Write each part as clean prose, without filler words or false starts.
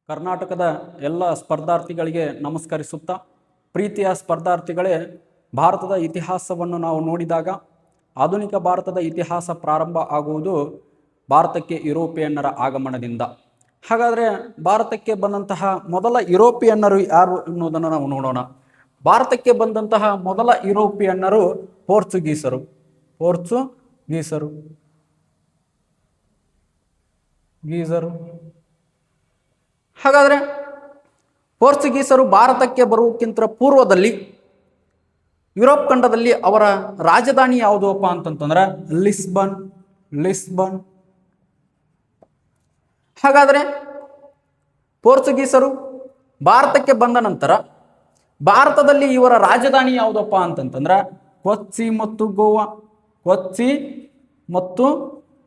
ಕರ್ನಾಟಕದ ಎಲ್ಲ ಸ್ಪರ್ಧಾರ್ಥಿಗಳಿಗೆ ನಮಸ್ಕರಿಸುತ್ತಾ, ಪ್ರೀತಿಯ ಸ್ಪರ್ಧಾರ್ಥಿಗಳೇ, ಭಾರತದ ಇತಿಹಾಸವನ್ನು ನಾವು ನೋಡಿದಾಗ ಆಧುನಿಕ ಭಾರತದ ಇತಿಹಾಸ ಪ್ರಾರಂಭ ಆಗುವುದು ಭಾರತಕ್ಕೆ ಯುರೋಪಿಯನ್ನರ ಆಗಮನದಿಂದ. ಹಾಗಾದರೆ ಭಾರತಕ್ಕೆ ಬಂದಂತಹ ಮೊದಲ ಯುರೋಪಿಯನ್ನರು ಯಾರು ಎನ್ನುವುದನ್ನು ನಾವು ನೋಡೋಣ. ಭಾರತಕ್ಕೆ ಬಂದಂತಹ ಮೊದಲ ಯುರೋಪಿಯನ್ನರು ಪೋರ್ಚುಗೀಸರು. ಹಾಗಾದರೆ ಪೋರ್ಚುಗೀಸರು ಭಾರತಕ್ಕೆ ಬರುವುದಕ್ಕಿಂತ ಪೂರ್ವದಲ್ಲಿ ಯುರೋಪ್ ಖಂಡದಲ್ಲಿ ಅವರ ರಾಜಧಾನಿ ಯಾವುದಪ್ಪ ಅಂತಂತಂದ್ರೆ ಲಿಸ್ಬನ್. ಹಾಗಾದರೆ ಪೋರ್ಚುಗೀಸರು ಭಾರತಕ್ಕೆ ಬಂದ ನಂತರ ಭಾರತದಲ್ಲಿ ಇವರ ರಾಜಧಾನಿ ಯಾವುದಪ್ಪ ಅಂತಂತಂದ್ರೆ ಕೊಚ್ಚಿ ಮತ್ತು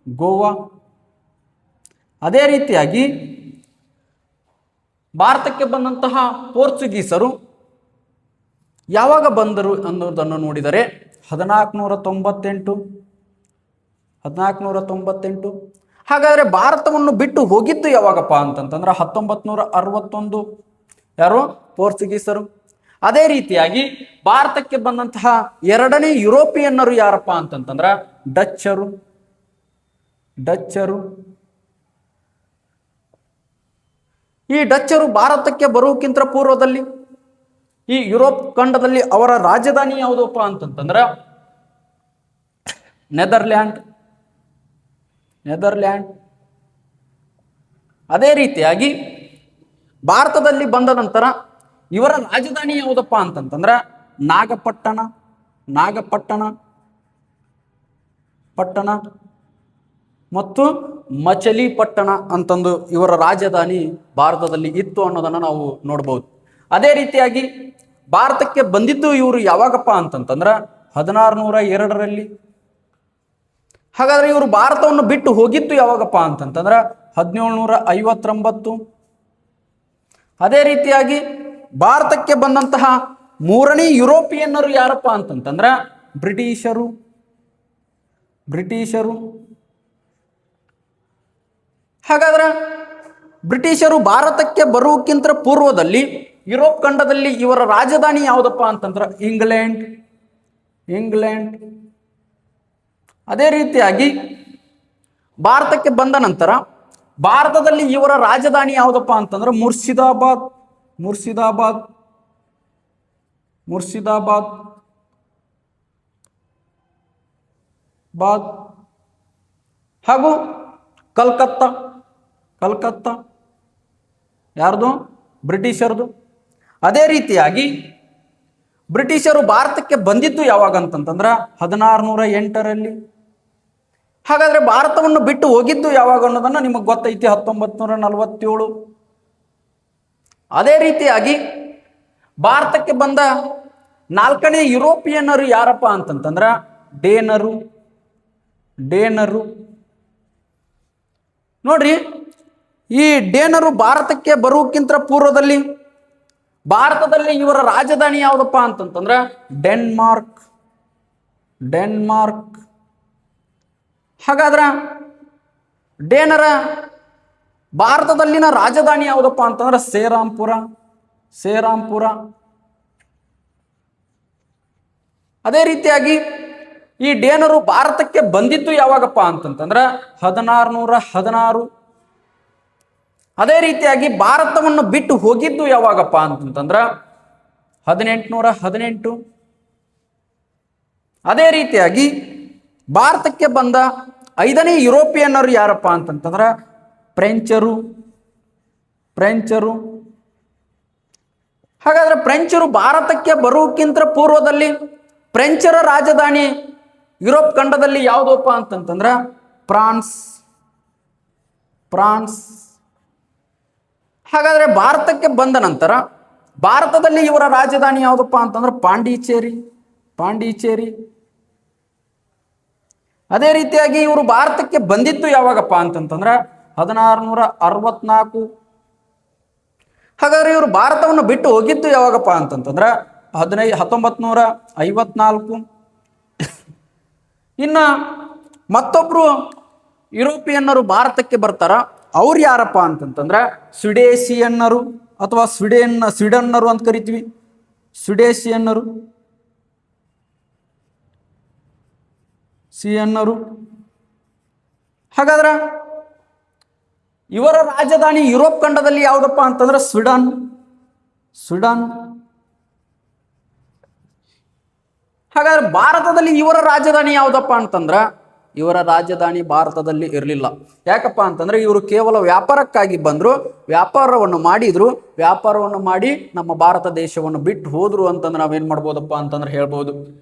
ಗೋವಾ. ಅದೇ ರೀತಿಯಾಗಿ ಭಾರತಕ್ಕೆ ಬಂದಂತಹ ಪೋರ್ಚುಗೀಸರು ಯಾವಾಗ ಬಂದರು ಅನ್ನೋದನ್ನು ನೋಡಿದರೆ 1498. ಹಾಗಾದರೆ ಭಾರತವನ್ನು ಬಿಟ್ಟು ಹೋಗಿದ್ದು ಯಾವಾಗಪ್ಪ ಅಂತಂತಂದ್ರೆ 1961. ಯಾರು? ಪೋರ್ಚುಗೀಸರು. ಅದೇ ರೀತಿಯಾಗಿ ಭಾರತಕ್ಕೆ ಬಂದಂತಹ ಎರಡನೇ ಯುರೋಪಿಯನ್ನರು ಯಾರಪ್ಪ ಅಂತಂತಂದ್ರೆ ಡಚ್ಚರು. ಈ ಡಚ್ಚರು ಭಾರತಕ್ಕೆ ಬರುವುದಕ್ಕಿಂತ ಪೂರ್ವದಲ್ಲಿ ಈ ಯುರೋಪ್ ಖಂಡದಲ್ಲಿ ಅವರ ರಾಜಧಾನಿ ಯಾವುದಪ್ಪ ಅಂತಂತಂದ್ರೆ ನೆದರ್ಲ್ಯಾಂಡ್. ಅದೇ ರೀತಿಯಾಗಿ ಭಾರತದಲ್ಲಿ ಬಂದ ನಂತರ ಇವರ ರಾಜಧಾನಿ ಯಾವುದಪ್ಪ ಅಂತಂತಂದ್ರೆ ನಾಗಪಟ್ಟಣ ಮತ್ತು ಮಚಲಿಪಟ್ಟಣ ಅಂತಂದು ಇವರ ರಾಜಧಾನಿ ಭಾರತದಲ್ಲಿ ಇತ್ತು ಅನ್ನೋದನ್ನು ನಾವು ನೋಡಬಹುದು. ಅದೇ ರೀತಿಯಾಗಿ ಭಾರತಕ್ಕೆ ಬಂದಿದ್ದು ಇವರು ಯಾವಾಗಪ್ಪ ಅಂತಂತಂದ್ರೆ 1602. ಹಾಗಾದ್ರೆ ಇವರು ಭಾರತವನ್ನು ಬಿಟ್ಟು ಹೋಗಿದ್ದು ಯಾವಾಗಪ್ಪ ಅಂತಂತಂದ್ರೆ 1759. ಅದೇ ರೀತಿಯಾಗಿ ಭಾರತಕ್ಕೆ ಬಂದಂತಹ ಮೂರನೇ ಯುರೋಪಿಯನ್ನರು ಯಾರಪ್ಪ ಅಂತಂತಂದ್ರೆ ಬ್ರಿಟಿಷರು. ಹಾಗಾದ್ರೆ ಬ್ರಿಟಿಷರು ಭಾರತಕ್ಕೆ ಬರುವುದಕ್ಕಿಂತ ಪೂರ್ವದಲ್ಲಿ ಯುರೋಪ್ ಖಂಡದಲ್ಲಿ ಇವರ ರಾಜಧಾನಿ ಯಾವುದಪ್ಪ ಅಂತಂದ್ರೆ ಇಂಗ್ಲೆಂಡ್. ಅದೇ ರೀತಿಯಾಗಿ ಭಾರತಕ್ಕೆ ಬಂದ ನಂತರ ಭಾರತದಲ್ಲಿ ಇವರ ರಾಜಧಾನಿ ಯಾವುದಪ್ಪ ಅಂತಂದ್ರೆ ಮುರ್ಷಿದಾಬಾದ್. ಹಾಗೂ ಕಲ್ಕತ್ತಾ ಯಾರ್ದು? ಬ್ರಿಟಿಷರ್ದು. ಅದೇ ರೀತಿಯಾಗಿ ಬ್ರಿಟಿಷರು ಭಾರತಕ್ಕೆ ಬಂದಿದ್ದು ಯಾವಾಗ ಅಂತಂತಂದ್ರೆ 1608. ಹಾಗಾದ್ರೆ ಭಾರತವನ್ನು ಬಿಟ್ಟು ಹೋಗಿದ್ದು ಯಾವಾಗ ಅನ್ನೋದನ್ನ ನಿಮಗೆ ಗೊತ್ತೈತಿ, 1947. ಅದೇ ರೀತಿಯಾಗಿ ಭಾರತಕ್ಕೆ ಬಂದ ನಾಲ್ಕನೇ ಯುರೋಪಿಯನ್ನರು ಯಾರಪ್ಪ ಅಂತಂತಂದ್ರೆ ಡೇನರು. ನೋಡ್ರಿ, ಈ ಡೇನರು ಭಾರತಕ್ಕೆ ಬರುವುದಕ್ಕಿಂತ ಪೂರ್ವದಲ್ಲಿ ಭಾರತದಲ್ಲಿ ಇವರ ರಾಜಧಾನಿ ಯಾವುದಪ್ಪ ಅಂತಂತಂದ್ರೆ ಡೆನ್ಮಾರ್ಕ್. ಹಾಗಾದ್ರೆ ಡೇನರ ಭಾರತದಲ್ಲಿನ ರಾಜಧಾನಿ ಯಾವುದಪ್ಪ ಅಂತಂದ್ರೆ ಸೇರಾಂಪುರ. ಅದೇ ರೀತಿಯಾಗಿ ಈ ಡೇನರು ಭಾರತಕ್ಕೆ ಬಂದಿದ್ದು ಯಾವಾಗಪ್ಪ ಅಂತಂತಂದ್ರೆ 1616. ಅದೇ ರೀತಿಯಾಗಿ ಭಾರತವನ್ನು ಬಿಟ್ಟು ಹೋಗಿದ್ದು ಯಾವಾಗಪ್ಪ ಅಂತಂತಂದ್ರೆ 1818. ಅದೇ ರೀತಿಯಾಗಿ ಭಾರತಕ್ಕೆ ಬಂದ ಐದನೇ ಯುರೋಪಿಯನ್ನರು ಯಾರಪ್ಪ ಅಂತಂತಂದ್ರೆ ಫ್ರೆಂಚರು. ಹಾಗಾದ್ರೆ ಫ್ರೆಂಚರು ಭಾರತಕ್ಕೆ ಬರುವುದಕ್ಕಿಂತ ಪೂರ್ವದಲ್ಲಿ ಫ್ರೆಂಚರ ರಾಜಧಾನಿ ಯುರೋಪ್ ಖಂಡದಲ್ಲಿ ಯಾವುದಪ್ಪ ಅಂತಂತಂದ್ರೆ ಫ್ರಾನ್ಸ್. ಹಾಗಾದ್ರೆ ಭಾರತಕ್ಕೆ ಬಂದ ನಂತರ ಭಾರತದಲ್ಲಿ ಇವರ ರಾಜಧಾನಿ ಯಾವುದಪ್ಪ ಅಂತಂದ್ರೆ ಪಾಂಡಿಚೇರಿ. ಅದೇ ರೀತಿಯಾಗಿ ಇವರು ಭಾರತಕ್ಕೆ ಬಂದಿದ್ದು ಯಾವಾಗಪ್ಪ ಅಂತಂತಂದ್ರೆ 1664. ಹಾಗಾದ್ರೆ ಇವರು ಭಾರತವನ್ನು ಬಿಟ್ಟು ಹೋಗಿದ್ದು ಯಾವಾಗಪ್ಪ ಅಂತಂತಂದ್ರೆ 1954. ಇನ್ನು ಮತ್ತೊಬ್ರು ಯುರೋಪಿಯನ್ನರು ಭಾರತಕ್ಕೆ ಬರ್ತಾರ, ಅವ್ರು ಯಾರಪ್ಪ ಅಂತಂತಂದ್ರೆ ಸ್ವೀಡೇಶಿಯನ್ನರು ಅಥವಾ ಸ್ವೀಡನ್ನರು ಅಂತ ಕರಿತೀವಿ. ಸ್ವೀಡೇಶಿಯನ್ನರು, ಸಿಯನ್ನರು. ಹಾಗಾದ್ರೆ ಇವರ ರಾಜಧಾನಿ ಯುರೋಪ್ ಖಂಡದಲ್ಲಿ ಯಾವುದಪ್ಪ ಅಂತಂದ್ರೆ ಸ್ವೀಡನ್. ಹಾಗಾದ್ರೆ ಭಾರತದಲ್ಲಿ ಇವರ ರಾಜಧಾನಿ ಯಾವುದಪ್ಪ ಅಂತಂದ್ರ ಇವರ ರಾಜಧಾನಿ ಭಾರತದಲ್ಲಿ ಇರಲಿಲ್ಲ. ಯಾಕಪ್ಪ ಅಂತಂದ್ರೆ ಇವರು ಕೇವಲ ವ್ಯಾಪಾರಕ್ಕಾಗಿ ಬಂದ್ರು, ವ್ಯಾಪಾರವನ್ನು ಮಾಡಿ ನಮ್ಮ ಭಾರತ ದೇಶವನ್ನು ಬಿಟ್ಟು ಹೋದ್ರು ಅಂತಂದ್ರೆ ನಾವೇನ್ ಮಾಡ್ಬೋದಪ್ಪ ಅಂತಂದ್ರೆ ಹೇಳ್ಬೋದು.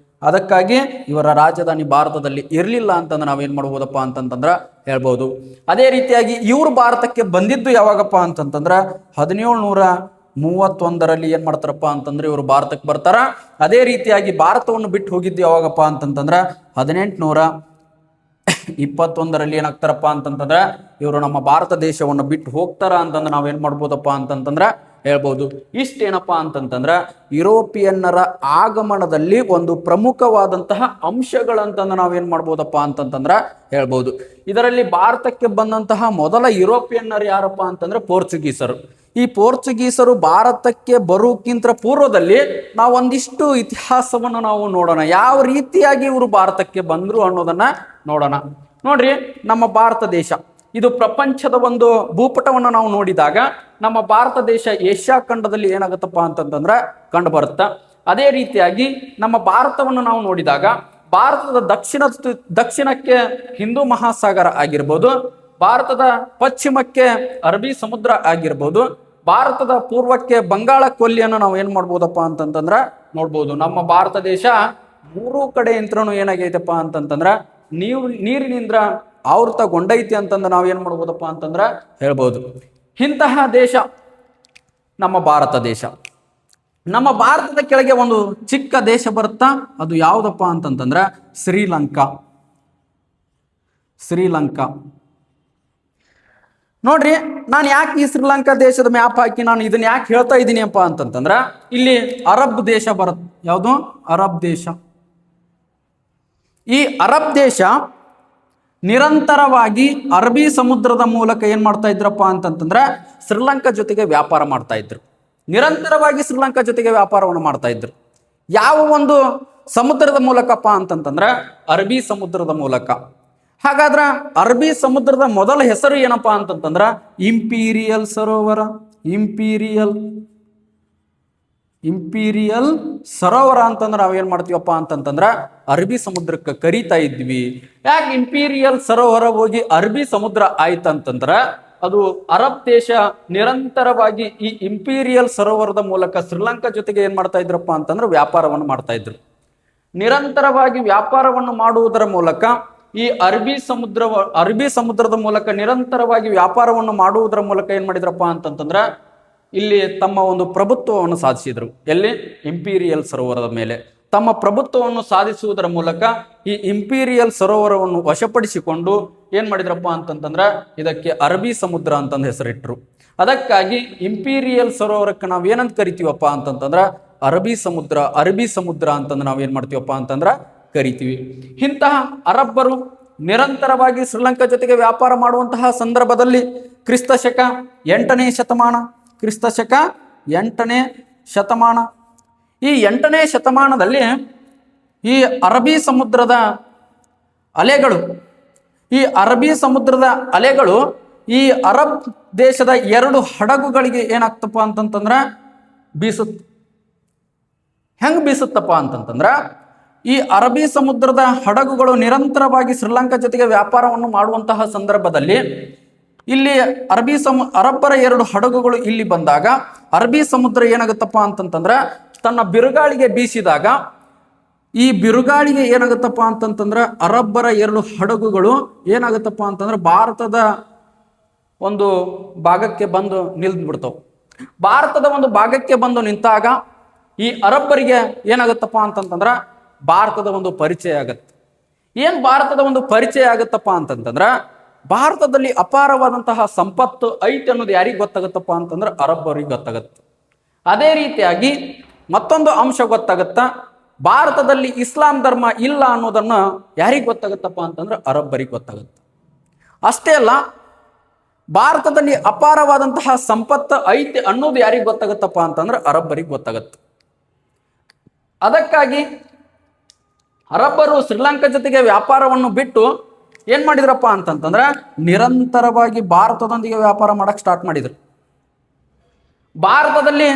ಅದಕ್ಕಾಗಿ ಇವರ ರಾಜಧಾನಿ ಭಾರತದಲ್ಲಿ ಇರಲಿಲ್ಲ ಅಂತಂದ್ರೆ ನಾವೇನ್ ಮಾಡ್ಬೋದಪ್ಪ ಅಂತಂತಂದ್ರೆ ಹೇಳ್ಬೋದು. ಅದೇ ರೀತಿಯಾಗಿ ಇವರು ಭಾರತಕ್ಕೆ ಬಂದಿದ್ದು ಯಾವಾಗಪ್ಪ ಅಂತಂತಂದ್ರೆ 1731 ಏನ್ ಮಾಡ್ತಾರಪ್ಪ ಅಂತಂದ್ರೆ ಇವರು ಭಾರತಕ್ಕೆ ಬರ್ತಾರ. ಅದೇ ರೀತಿಯಾಗಿ ಭಾರತವನ್ನು ಬಿಟ್ಟು ಹೋಗಿದ್ದು ಯಾವಾಗಪ್ಪ ಅಂತಂತಂದ್ರ 1821 ಏನಾಗ್ತಾರಪ್ಪ ಅಂತಂತಂದ್ರ ಇವರು ನಮ್ಮ ಭಾರತ ದೇಶವನ್ನು ಬಿಟ್ಟು ಹೋಗ್ತಾರ ಅಂತಂದ್ರೆ ನಾವೇನ್ ಮಾಡ್ಬೋದಪ್ಪ ಅಂತಂತಂದ್ರ ಹೇಳ್ಬೋದು. ಇಷ್ಟೇನಪ್ಪ ಅಂತಂತಂದ್ರ ಯುರೋಪಿಯನ್ನರ ಆಗಮನದಲ್ಲಿ ಒಂದು ಪ್ರಮುಖವಾದಂತಹ ಅಂಶಗಳಂತಂದ್ರೆ ನಾವೇನ್ ಮಾಡ್ಬೋದಪ್ಪ ಅಂತಂತಂದ್ರ ಹೇಳ್ಬೋದು. ಇದರಲ್ಲಿ ಭಾರತಕ್ಕೆ ಬಂದಂತಹ ಮೊದಲ ಯುರೋಪಿಯನ್ನರು ಯಾರಪ್ಪ ಅಂತಂದ್ರೆ ಪೋರ್ಚುಗೀಸರು. ಈ ಪೋರ್ಚುಗೀಸರು ಭಾರತಕ್ಕೆ ಬರೋಕ್ಕಿಂತ ಪೂರ್ವದಲ್ಲಿ ನಾವು ಒಂದಿಷ್ಟು ಇತಿಹಾಸವನ್ನು ನಾವು ನೋಡೋಣ. ಯಾವ ರೀತಿಯಾಗಿ ಇವರು ಭಾರತಕ್ಕೆ ಬಂದ್ರು ಅನ್ನೋದನ್ನ ನೋಡೋಣ. ನೋಡ್ರಿ, ನಮ್ಮ ಭಾರತ ದೇಶ ಇದು ಪ್ರಪಂಚದ ಒಂದು ಭೂಪಟವನ್ನು ನಾವು ನೋಡಿದಾಗ ನಮ್ಮ ಭಾರತ ದೇಶ ಏಷ್ಯಾ ಖಂಡದಲ್ಲಿ ಏನಾಗುತ್ತಪ್ಪ ಅಂತಂತಂದ್ರೆ ಕಂಡು ಬರುತ್ತ. ಅದೇ ರೀತಿಯಾಗಿ ನಮ್ಮ ಭಾರತವನ್ನು ನಾವು ನೋಡಿದಾಗ ಭಾರತದ ದಕ್ಷಿಣಕ್ಕೆ ಹಿಂದೂ ಮಹಾಸಾಗರ ಆಗಿರ್ಬೋದು, ಭಾರತದ ಪಶ್ಚಿಮಕ್ಕೆ ಅರಬ್ಬಿ ಸಮುದ್ರ ಆಗಿರ್ಬೋದು, ಭಾರತದ ಪೂರ್ವಕ್ಕೆ ಬಂಗಾಳ ಕೊಲ್ಲಿಯನ್ನು ನಾವು ಏನ್ ಮಾಡ್ಬೋದಪ್ಪ ಅಂತಂತಂದ್ರ ನೋಡ್ಬೋದು. ನಮ್ಮ ಭಾರತ ದೇಶ ಮೂರೂ ಕಡೆ ಯಂತ್ರನು ಏನಾಗೈತಪ್ಪ ಅಂತಂತಂದ್ರ ನೀರಿನಿಂದ ಆವೃತಗೊಂಡೈತಿ ಅಂತಂದ್ರೆ ನಾವು ಏನ್ ಮಾಡ್ಬೋದಪ್ಪ ಅಂತಂದ್ರ ಹೇಳ್ಬೋದು. ಇಂತಹ ದೇಶ ನಮ್ಮ ಭಾರತ ದೇಶ. ನಮ್ಮ ಭಾರತದ ಕೆಳಗೆ ಒಂದು ಚಿಕ್ಕ ದೇಶ ಬರುತ್ತಾ, ಅದು ಯಾವುದಪ್ಪ ಅಂತಂತಂದ್ರ ಶ್ರೀಲಂಕಾ. ನೋಡ್ರಿ, ನಾನು ಯಾಕೆ ಈ ಶ್ರೀಲಂಕಾ ದೇಶದ ಮ್ಯಾಪ್ ಹಾಕಿ ನಾನು ಇದನ್ನ ಯಾಕೆ ಹೇಳ್ತಾ ಇದ್ದೀನಿ ಅಪ್ಪ ಅಂತಂತಂದ್ರ ಇಲ್ಲಿ ಅರಬ್ ದೇಶ ಬರುತ್ತೆ. ಯಾವುದು? ಅರಬ್ ದೇಶ. ಈ ಅರಬ್ ದೇಶ ನಿರಂತರವಾಗಿ ಅರಬ್ಬಿ ಸಮುದ್ರದ ಮೂಲಕ ಏನ್ ಮಾಡ್ತಾ ಇದ್ರಪ್ಪ ಅಂತಂತಂದ್ರ ಶ್ರೀಲಂಕಾ ಜೊತೆಗೆ ವ್ಯಾಪಾರ ಮಾಡ್ತಾ ಇದ್ರು. ನಿರಂತರವಾಗಿ ಶ್ರೀಲಂಕಾ ಜೊತೆಗೆ ವ್ಯಾಪಾರವನ್ನು ಮಾಡ್ತಾ ಇದ್ರು. ಯಾವ ಒಂದು ಸಮುದ್ರದ ಮೂಲಕಪ್ಪ ಅಂತಂತಂದ್ರ ಅರಬ್ಬಿ ಸಮುದ್ರದ ಮೂಲಕ. ಹಾಗಾದ್ರ ಅರಬ್ಬಿ ಸಮುದ್ರದ ಮೊದಲ ಹೆಸರು ಏನಪ್ಪಾ ಅಂತಂತಂದ್ರ ಇಂಪೀರಿಯಲ್ ಸರೋವರ. ಇಂಪೀರಿಯಲ್ ಸರೋವರ ಅಂತಂದ್ರೆ ನಾವೇನ್ ಮಾಡ್ತೀವಪ್ಪ ಅಂತಂತಂದ್ರ ಅರಬ್ಬಿ ಸಮುದ್ರಕ್ಕೆ ಕರೀತಾ ಇದ್ವಿ. ಯಾಕೆ ಇಂಪೀರಿಯಲ್ ಸರೋವರ ಹೋಗಿ ಅರಬ್ಬಿ ಸಮುದ್ರ ಆಯ್ತಂತಂದ್ರ ಅದು ಅರಬ್ ದೇಶ ನಿರಂತರವಾಗಿ ಈ ಇಂಪೀರಿಯಲ್ ಸರೋವರದ ಮೂಲಕ ಶ್ರೀಲಂಕಾ ಜೊತೆಗೆ ಏನ್ ಮಾಡ್ತಾ ಇದ್ರಪ್ಪ ಅಂತಂದ್ರೆ ವ್ಯಾಪಾರವನ್ನು ಮಾಡ್ತಾ ಇದ್ರು. ನಿರಂತರವಾಗಿ ವ್ಯಾಪಾರವನ್ನು ಮಾಡುವುದರ ಮೂಲಕ ಈ ಅರಬ್ಬಿ ಸಮುದ್ರದ ಮೂಲಕ ನಿರಂತರವಾಗಿ ವ್ಯಾಪಾರವನ್ನು ಮಾಡುವುದರ ಮೂಲಕ ಏನ್ ಮಾಡಿದ್ರಪ್ಪ ಅಂತಂತಂದ್ರ ಇಲ್ಲಿ ತಮ್ಮ ಒಂದು ಪ್ರಭುತ್ವವನ್ನು ಸಾಧಿಸಿದ್ರು. ಎಲ್ಲಿ? ಇಂಪೀರಿಯಲ್ ಸರೋವರದ ಮೇಲೆ ತಮ್ಮ ಪ್ರಭುತ್ವವನ್ನು ಸಾಧಿಸುವುದರ ಮೂಲಕ ಈ ಇಂಪೀರಿಯಲ್ ಸರೋವರವನ್ನು ವಶಪಡಿಸಿಕೊಂಡು ಏನ್ ಮಾಡಿದ್ರಪ್ಪ ಅಂತಂತಂದ್ರ ಇದಕ್ಕೆ ಅರಬ್ಬಿ ಸಮುದ್ರ ಅಂತಂದು ಹೆಸರಿಟ್ರು. ಅದಕ್ಕಾಗಿ ಇಂಪೀರಿಯಲ್ ಸರೋವರಕ್ಕೆ ನಾವ್ ಏನಂತ ಕರಿತೀವಪ್ಪ ಅಂತಂತಂದ್ರ ಅರಬ್ಬಿ ಸಮುದ್ರ ಅಂತಂದ್ರೆ ನಾವೇನ್ ಮಾಡ್ತೀವಪ್ಪ ಅಂತಂದ್ರ ಕರಿತೀವಿ. ಇಂತಹ ಅರಬ್ಬರು ನಿರಂತರವಾಗಿ ಶ್ರೀಲಂಕಾ ಜೊತೆಗೆ ವ್ಯಾಪಾರ ಮಾಡುವಂತಹ ಸಂದರ್ಭದಲ್ಲಿ ಕ್ರಿಸ್ತಶಕ 8ನೇ ಶತಮಾನ. ಈ 8ನೇ ಶತಮಾನದಲ್ಲಿ ಈ ಅರಬ್ಬಿ ಸಮುದ್ರದ ಅಲೆಗಳು ಈ ಅರಬ್ ದೇಶದ 2 ಹಡಗುಗಳಿಗೆ ಏನಾಗ್ತಪ್ಪ ಅಂತಂತಂದ್ರ ಹೆಂಗ್ ಬೀಸುತ್ತಪ್ಪ ಅಂತಂತಂದ್ರ ಈ ಅರಬ್ಬಿ ಸಮುದ್ರದ ಹಡಗುಗಳು ನಿರಂತರವಾಗಿ ಶ್ರೀಲಂಕಾ ಜೊತೆಗೆ ವ್ಯಾಪಾರವನ್ನು ಮಾಡುವಂತಹ ಸಂದರ್ಭದಲ್ಲಿ ಇಲ್ಲಿ ಅರಬ್ಬರ 2 ಹಡಗುಗಳು ಇಲ್ಲಿ ಬಂದಾಗ ಅರಬ್ಬಿ ಸಮುದ್ರ ಏನಾಗುತ್ತಪ್ಪ ಅಂತಂತಂದ್ರ ತನ್ನ ಬಿರುಗಾಳಿಗೆ ಬೀಸಿದಾಗ ಈ ಬಿರುಗಾಳಿಗೆ ಏನಾಗುತ್ತಪ್ಪ ಅಂತಂತಂದ್ರ ಅರಬ್ಬರ 2 ಹಡಗುಗಳು ಏನಾಗುತ್ತಪ್ಪ ಅಂತಂದ್ರ ಭಾರತದ ಒಂದು ಭಾಗಕ್ಕೆ ಬಂದು ನಿಲ್ಬಿಡ್ತಾವ. ಭಾರತದ ಒಂದು ಭಾಗಕ್ಕೆ ಬಂದು ನಿಂತಾಗ ಈ ಅರಬ್ಬರಿಗೆ ಏನಾಗುತ್ತಪ್ಪ ಅಂತಂತಂದ್ರ ಭಾರತದ ಒಂದು ಪರಿಚಯ ಆಗತ್ತೆ. ಏನ್ ಭಾರತದ ಒಂದು ಪರಿಚಯ ಆಗುತ್ತಪ್ಪ ಅಂತಂತಂದ್ರ ಭಾರತದಲ್ಲಿ ಅಪಾರವಾದಂತಹ ಸಂಪತ್ತು ಐತಿ ಅನ್ನೋದು ಯಾರಿಗೆ ಗೊತ್ತಾಗತ್ತಪ್ಪ ಅಂತಂದ್ರ ಅರಬ್ಬರಿಗೆ ಗೊತ್ತಾಗತ್ತೆ. ಅದೇ ರೀತಿಯಾಗಿ ಮತ್ತೊಂದು ಅಂಶ ಗೊತ್ತಾಗತ್ತ, ಭಾರತದಲ್ಲಿ ಇಸ್ಲಾಂ ಧರ್ಮ ಇಲ್ಲ ಅನ್ನೋದನ್ನ ಯಾರಿಗೆ ಗೊತ್ತಾಗತ್ತಪ್ಪ ಅಂತಂದ್ರೆ ಅರಬ್ಬರಿಗೆ ಗೊತ್ತಾಗತ್ತೆ. ಅಷ್ಟೇ ಅಲ್ಲ, ಭಾರತದಲ್ಲಿ ಅಪಾರವಾದಂತಹ ಸಂಪತ್ತು ಐತಿ ಅನ್ನೋದು ಯಾರಿಗೆ ಗೊತ್ತಾಗತ್ತಪ್ಪ ಅಂತಂದ್ರೆ ಅರಬ್ಬರಿಗೆ ಗೊತ್ತಾಗತ್ತೆ. ಅದಕ್ಕಾಗಿ ಅರಬ್ಬರು ಶ್ರೀಲಂಕಾ ಜೊತೆಗೆ ವ್ಯಾಪಾರವನ್ನು ಬಿಟ್ಟು ಏನ್ ಮಾಡಿದ್ರಪ್ಪ ಅಂತಂತಂದ್ರೆ ನಿರಂತರವಾಗಿ ಭಾರತದೊಂದಿಗೆ ವ್ಯಾಪಾರ ಮಾಡಕ್ ಸ್ಟಾರ್ಟ್ ಮಾಡಿದ್ರು. ಭಾರತದಲ್ಲಿ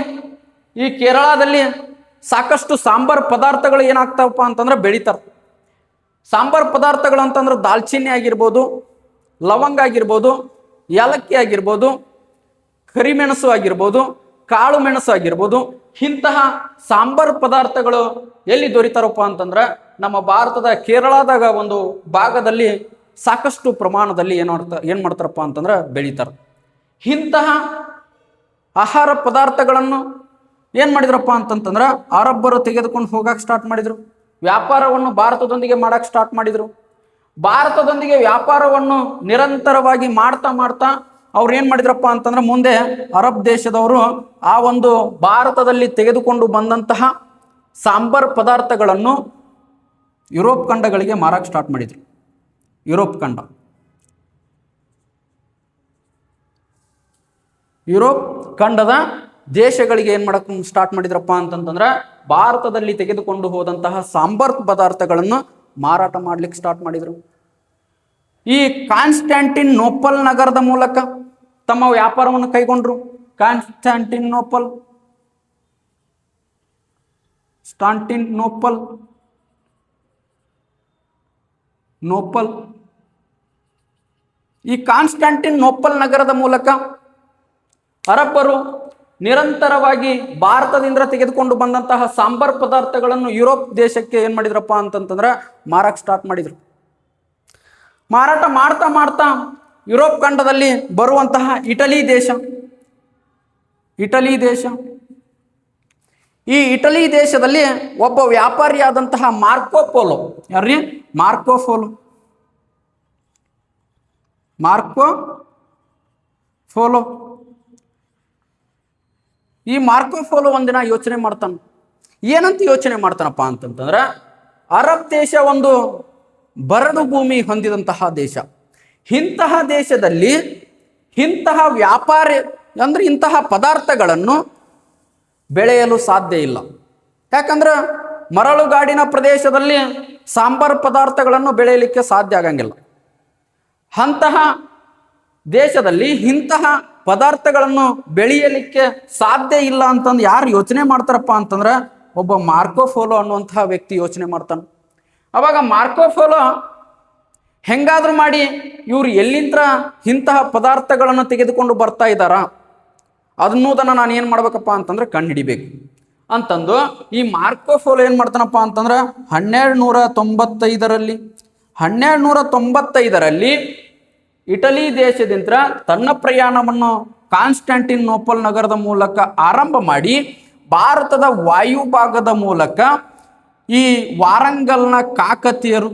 ಈ ಕೇರಳದಲ್ಲಿ ಸಾಕಷ್ಟು ಸಾಂಬಾರ್ ಪದಾರ್ಥಗಳು ಏನಾಗ್ತಾವಪ್ಪ ಅಂತಂದ್ರೆ ಬೆಳಿತಾರೆ. ಸಾಂಬಾರ್ ಪದಾರ್ಥಗಳು ಅಂತಂದ್ರೆ ದಾಲ್ಚಿನ್ನಿ ಆಗಿರ್ಬೋದು, ಲವಂಗ ಆಗಿರ್ಬೋದು, ಏಲಕ್ಕಿ ಆಗಿರ್ಬೋದು, ಕರಿಮೆಣಸು ಆಗಿರ್ಬೋದು, ಕಾಳು ಮೆಣಸು ಆಗಿರ್ಬೋದು, ಇಂತಹ ಸಾಂಬಾರ್ ಪದಾರ್ಥಗಳು ಎಲ್ಲಿ ದೊರೀತಾರಪ್ಪ ಅಂತಂದ್ರೆ ನಮ್ಮ ಭಾರತದ ಕೇರಳದಾಗ ಒಂದು ಭಾಗದಲ್ಲಿ ಸಾಕಷ್ಟು ಪ್ರಮಾಣದಲ್ಲಿ ಏನ್ ಮಾಡ್ತಾರಪ್ಪ ಅಂತಂದ್ರೆ ಬೆಳೀತಾರೆ. ಇಂತಹ ಆಹಾರ ಪದಾರ್ಥಗಳನ್ನು ಏನ್ ಮಾಡಿದ್ರಪ್ಪ ಅಂತಂತಂದ್ರೆ ಅರಬ್ಬರು ತೆಗೆದುಕೊಂಡು ಹೋಗಕ್ಕೆ ಸ್ಟಾರ್ಟ್ ಮಾಡಿದ್ರು. ವ್ಯಾಪಾರವನ್ನು ಭಾರತದೊಂದಿಗೆ ಮಾಡಕ್ಕೆ ಸ್ಟಾರ್ಟ್ ಮಾಡಿದ್ರು. ಭಾರತದೊಂದಿಗೆ ವ್ಯಾಪಾರವನ್ನು ನಿರಂತರವಾಗಿ ಮಾಡ್ತಾ ಮಾಡ್ತಾ ಅವ್ರು ಏನ್ ಮಾಡಿದ್ರಪ್ಪ ಅಂತಂದ್ರೆ ಮುಂದೆ ಅರಬ್ ದೇಶದವರು ಆ ಒಂದು ಭಾರತದಲ್ಲಿ ತೆಗೆದುಕೊಂಡು ಬಂದಂತಹ ಸಾಂಬಾರ್ ಪದಾರ್ಥಗಳನ್ನು ಯುರೋಪ್ ಖಂಡಗಳಿಗೆ ಮಾರಕ್ಕೆ ಸ್ಟಾರ್ಟ್ ಮಾಡಿದ್ರು. ಯುರೋಪ್ ಖಂಡದ ದೇಶಗಳಿಗೆ ಏನ್ ಮಾಡಕ್ ಸ್ಟಾರ್ಟ್ ಮಾಡಿದ್ರಪ್ಪ ಅಂತಂತಂದ್ರೆ ಭಾರತದಲ್ಲಿ ತೆಗೆದುಕೊಂಡು ಹೋದಂತಹ ಸಾಂಬಾರ್ ಪದಾರ್ಥಗಳನ್ನು ಮಾರಾಟ ಮಾಡ್ಲಿಕ್ಕೆ ಸ್ಟಾರ್ಟ್ ಮಾಡಿದ್ರು. ಈ ಕಾನ್ಸ್ಟ್ಯಾಂಟಿನೋಪಲ್ ನಗರದ ಮೂಲಕ ತಮ್ಮ ವ್ಯಾಪಾರವನ್ನು ಕೈಗೊಂಡ್ರು. ಕಾನ್ಸ್ಟ್ಯಾಂಟಿನೋಪಲ್ ಈ ಕಾನ್ಸ್ಟ್ಯಾಂಟಿನೋಪಲ್ ನಗರದ ಮೂಲಕ ಅರಬ್ಬರು ನಿರಂತರವಾಗಿ ಭಾರತದಿಂದ ತೆಗೆದುಕೊಂಡು ಬಂದಂತಹ ಸಾಂಬಾರ್ ಪದಾರ್ಥಗಳನ್ನು ಯುರೋಪ್ ದೇಶಕ್ಕೆ ಏನ್ ಮಾಡಿದ್ರಪ್ಪ ಅಂತಂತಂದ್ರೆ ಮಾರಕ್ ಸ್ಟಾರ್ಟ್ ಮಾಡಿದ್ರು. ಮಾರಾಟ ಮಾಡ್ತಾ ಮಾಡ್ತಾ ಯುರೋಪ್ ಖಂಡದಲ್ಲಿ ಬರುವಂತಹ ಇಟಲಿ ದೇಶ, ಈ ಇಟಲಿ ದೇಶದಲ್ಲಿ ಒಬ್ಬ ವ್ಯಾಪಾರಿಯಾದಂತಹ ಮಾರ್ಕೋ ಪೋಲೋ, ಯಾರ್ರಿ ಮಾರ್ಕೋ ಪೋಲೋ. ಈ ಮಾರ್ಕೋ ಪೋಲೋ ಒಂದಿನ ಯೋಚನೆ ಮಾಡ್ತಾನೆ. ಏನಂತ ಯೋಚನೆ ಮಾಡ್ತಾನಪ್ಪ ಅಂತಂತಂದ್ರೆ ಅರಬ್ ದೇಶ ಒಂದು ಬರಡು ಭೂಮಿ ಹೊಂದಿದಂತಹ ದೇಶ. ಇಂತಹ ದೇಶದಲ್ಲಿ ಇಂತಹ ವ್ಯಾಪಾರ ಅಂದ್ರೆ ಇಂತಹ ಪದಾರ್ಥಗಳನ್ನು ಬೆಳೆಯಲು ಸಾಧ್ಯ ಇಲ್ಲ. ಯಾಕಂದ್ರೆ ಮರಳುಗಾಡಿನ ಪ್ರದೇಶದಲ್ಲಿ ಸಾಂಬಾರ್ ಪದಾರ್ಥಗಳನ್ನು ಬೆಳೆಯಲಿಕ್ಕೆ ಸಾಧ್ಯ ಆಗಂಗಿಲ್ಲ. ಅಂತಹ ದೇಶದಲ್ಲಿ ಇಂತಹ ಪದಾರ್ಥಗಳನ್ನು ಬೆಳೆಯಲಿಕ್ಕೆ ಸಾಧ್ಯ ಇಲ್ಲ ಅಂತಂದು ಯಾರು ಯೋಚನೆ ಮಾಡ್ತಾರಪ್ಪ ಅಂತಂದ್ರೆ ಒಬ್ಬ ಮಾರ್ಕೋ ಪೋಲೋ ಅನ್ನುವಂತಹ ವ್ಯಕ್ತಿ ಯೋಚನೆ ಮಾಡ್ತಾನೆ. ಅವಾಗ ಮಾರ್ಕೋ ಪೋಲೋ ಹೆಂಗಾದ್ರೂ ಮಾಡಿ ಇವ್ರು ಎಲ್ಲಿಂದ ಇಂತಹ ಪದಾರ್ಥಗಳನ್ನು ತೆಗೆದುಕೊಂಡು ಬರ್ತಾ ಇದ್ದಾರ ಅನ್ನೋದನ್ನು ನಾನು ಏನು ಮಾಡ್ಬೇಕಪ್ಪ ಅಂತಂದ್ರೆ ಕಂಡು ಹಿಡಿಬೇಕು ಅಂತಂದು ಈ ಮಾರ್ಕೋ ಪೋಲೋ ಏನು ಮಾಡ್ತಾನಪ್ಪ ಅಂತಂದ್ರೆ 1295ರಲ್ಲಿ ಇಟಲಿ ದೇಶದಿಂದ ತನ್ನ ಪ್ರಯಾಣವನ್ನು ಕಾನ್ಸ್ಟ್ಯಾಂಟಿನೋಪಲ್ ನಗರದ ಮೂಲಕ ಆರಂಭ ಮಾಡಿ ಭಾರತದ ವಾಯುಭಾಗದ ಮೂಲಕ ಈ ವಾರಂಗಲ್ನ ಕಾಕತೀಯರು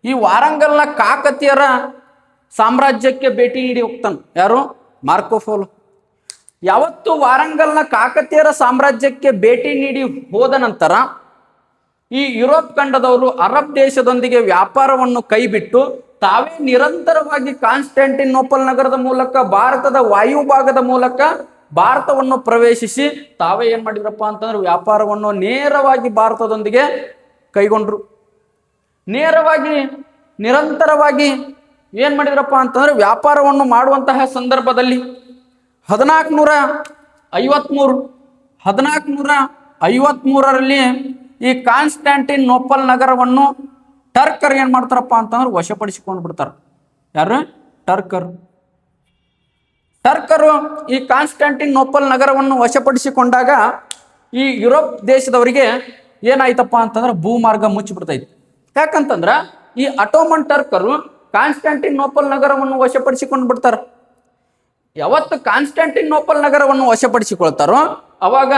ಈ ವಾರಂಗಲ್ನ ಕಾಕತೀಯರ ಸಾಮ್ರಾಜ್ಯಕ್ಕೆ ಭೇಟಿ ನೀಡಿ ಹೋಗ್ತಾನೆ. ಯಾರು? Marco polo. ಯಾವತ್ತು ವಾರಂಗಲ್ನ ಕಾಕತೀಯರ ಸಾಮ್ರಾಜ್ಯಕ್ಕೆ ಭೇಟಿ ನೀಡಿ ಹೋದ ನಂತರ ಈ ಯುರೋಪ್ ಖಂಡದವರು ಅರಬ್ ದೇಶದೊಂದಿಗೆ ವ್ಯಾಪಾರವನ್ನು ಕೈಬಿಟ್ಟು ತಾವೇ ನಿರಂತರವಾಗಿ ಕಾನ್ಸ್ಟ್ಯಾಂಟಿನೋಪಲ್ ನಗರದ ಮೂಲಕ ಭಾರತದ ವಾಯುಭಾಗದ ಮೂಲಕ ಭಾರತವನ್ನು ಪ್ರವೇಶಿಸಿ ತಾವೇ ಏನ್ ಮಾಡಿದ್ರಪ್ಪ ಅಂತಂದ್ರೆ ವ್ಯಾಪಾರವನ್ನು ನೇರವಾಗಿ ಭಾರತದೊಂದಿಗೆ ಕೈಗೊಂಡ್ರು. ನಿರಂತರವಾಗಿ ಏನ್ ಮಾಡಿದ್ರಪ್ಪ ಅಂತಂದ್ರೆ ವ್ಯಾಪಾರವನ್ನು ಮಾಡುವಂತಹ ಸಂದರ್ಭದಲ್ಲಿ 1453ರಲ್ಲಿ ಈ ಕಾನ್ಸ್ಟ್ಯಾಂಟಿನೋಪಲ್ ನಗರವನ್ನು ಟರ್ಕರ್ ಏನ್ ಮಾಡ್ತಾರಪ್ಪ ಅಂತಂದ್ರೆ ವಶಪಡಿಸಿಕೊಂಡು ಬಿಡ್ತಾರೆ. ಯಾರು? ಟರ್ಕರು ಈ ಕಾನ್ಸ್ಟ್ಯಾಂಟಿನೋಪಲ್ ನಗರವನ್ನು ವಶಪಡಿಸಿಕೊಂಡಾಗ ಈ ಯುರೋಪ್ ದೇಶದವರಿಗೆ ಏನಾಯ್ತಪ್ಪ ಅಂತಂದ್ರೆ ಭೂಮಾರ್ಗ ಮುಚ್ಚಿಬಿಡ್ತೈತಿ. ಯಾಕಂತಂದ್ರ ಈ ಅಟೋಮನ್ ಟರ್ಕರು ಕಾನ್ಸ್ಟ್ಯಾಂಟಿನೋಪಲ್ ನಗರವನ್ನು ವಶಪಡಿಸಿಕೊಂಡು ಬಿಡ್ತಾರೆ. ಯಾವತ್ತು ಕಾನ್ಸ್ಟ್ಯಾಂಟಿನೋಪಲ್ ನಗರವನ್ನು ವಶಪಡಿಸಿಕೊಳ್ತಾರೋ ಅವಾಗ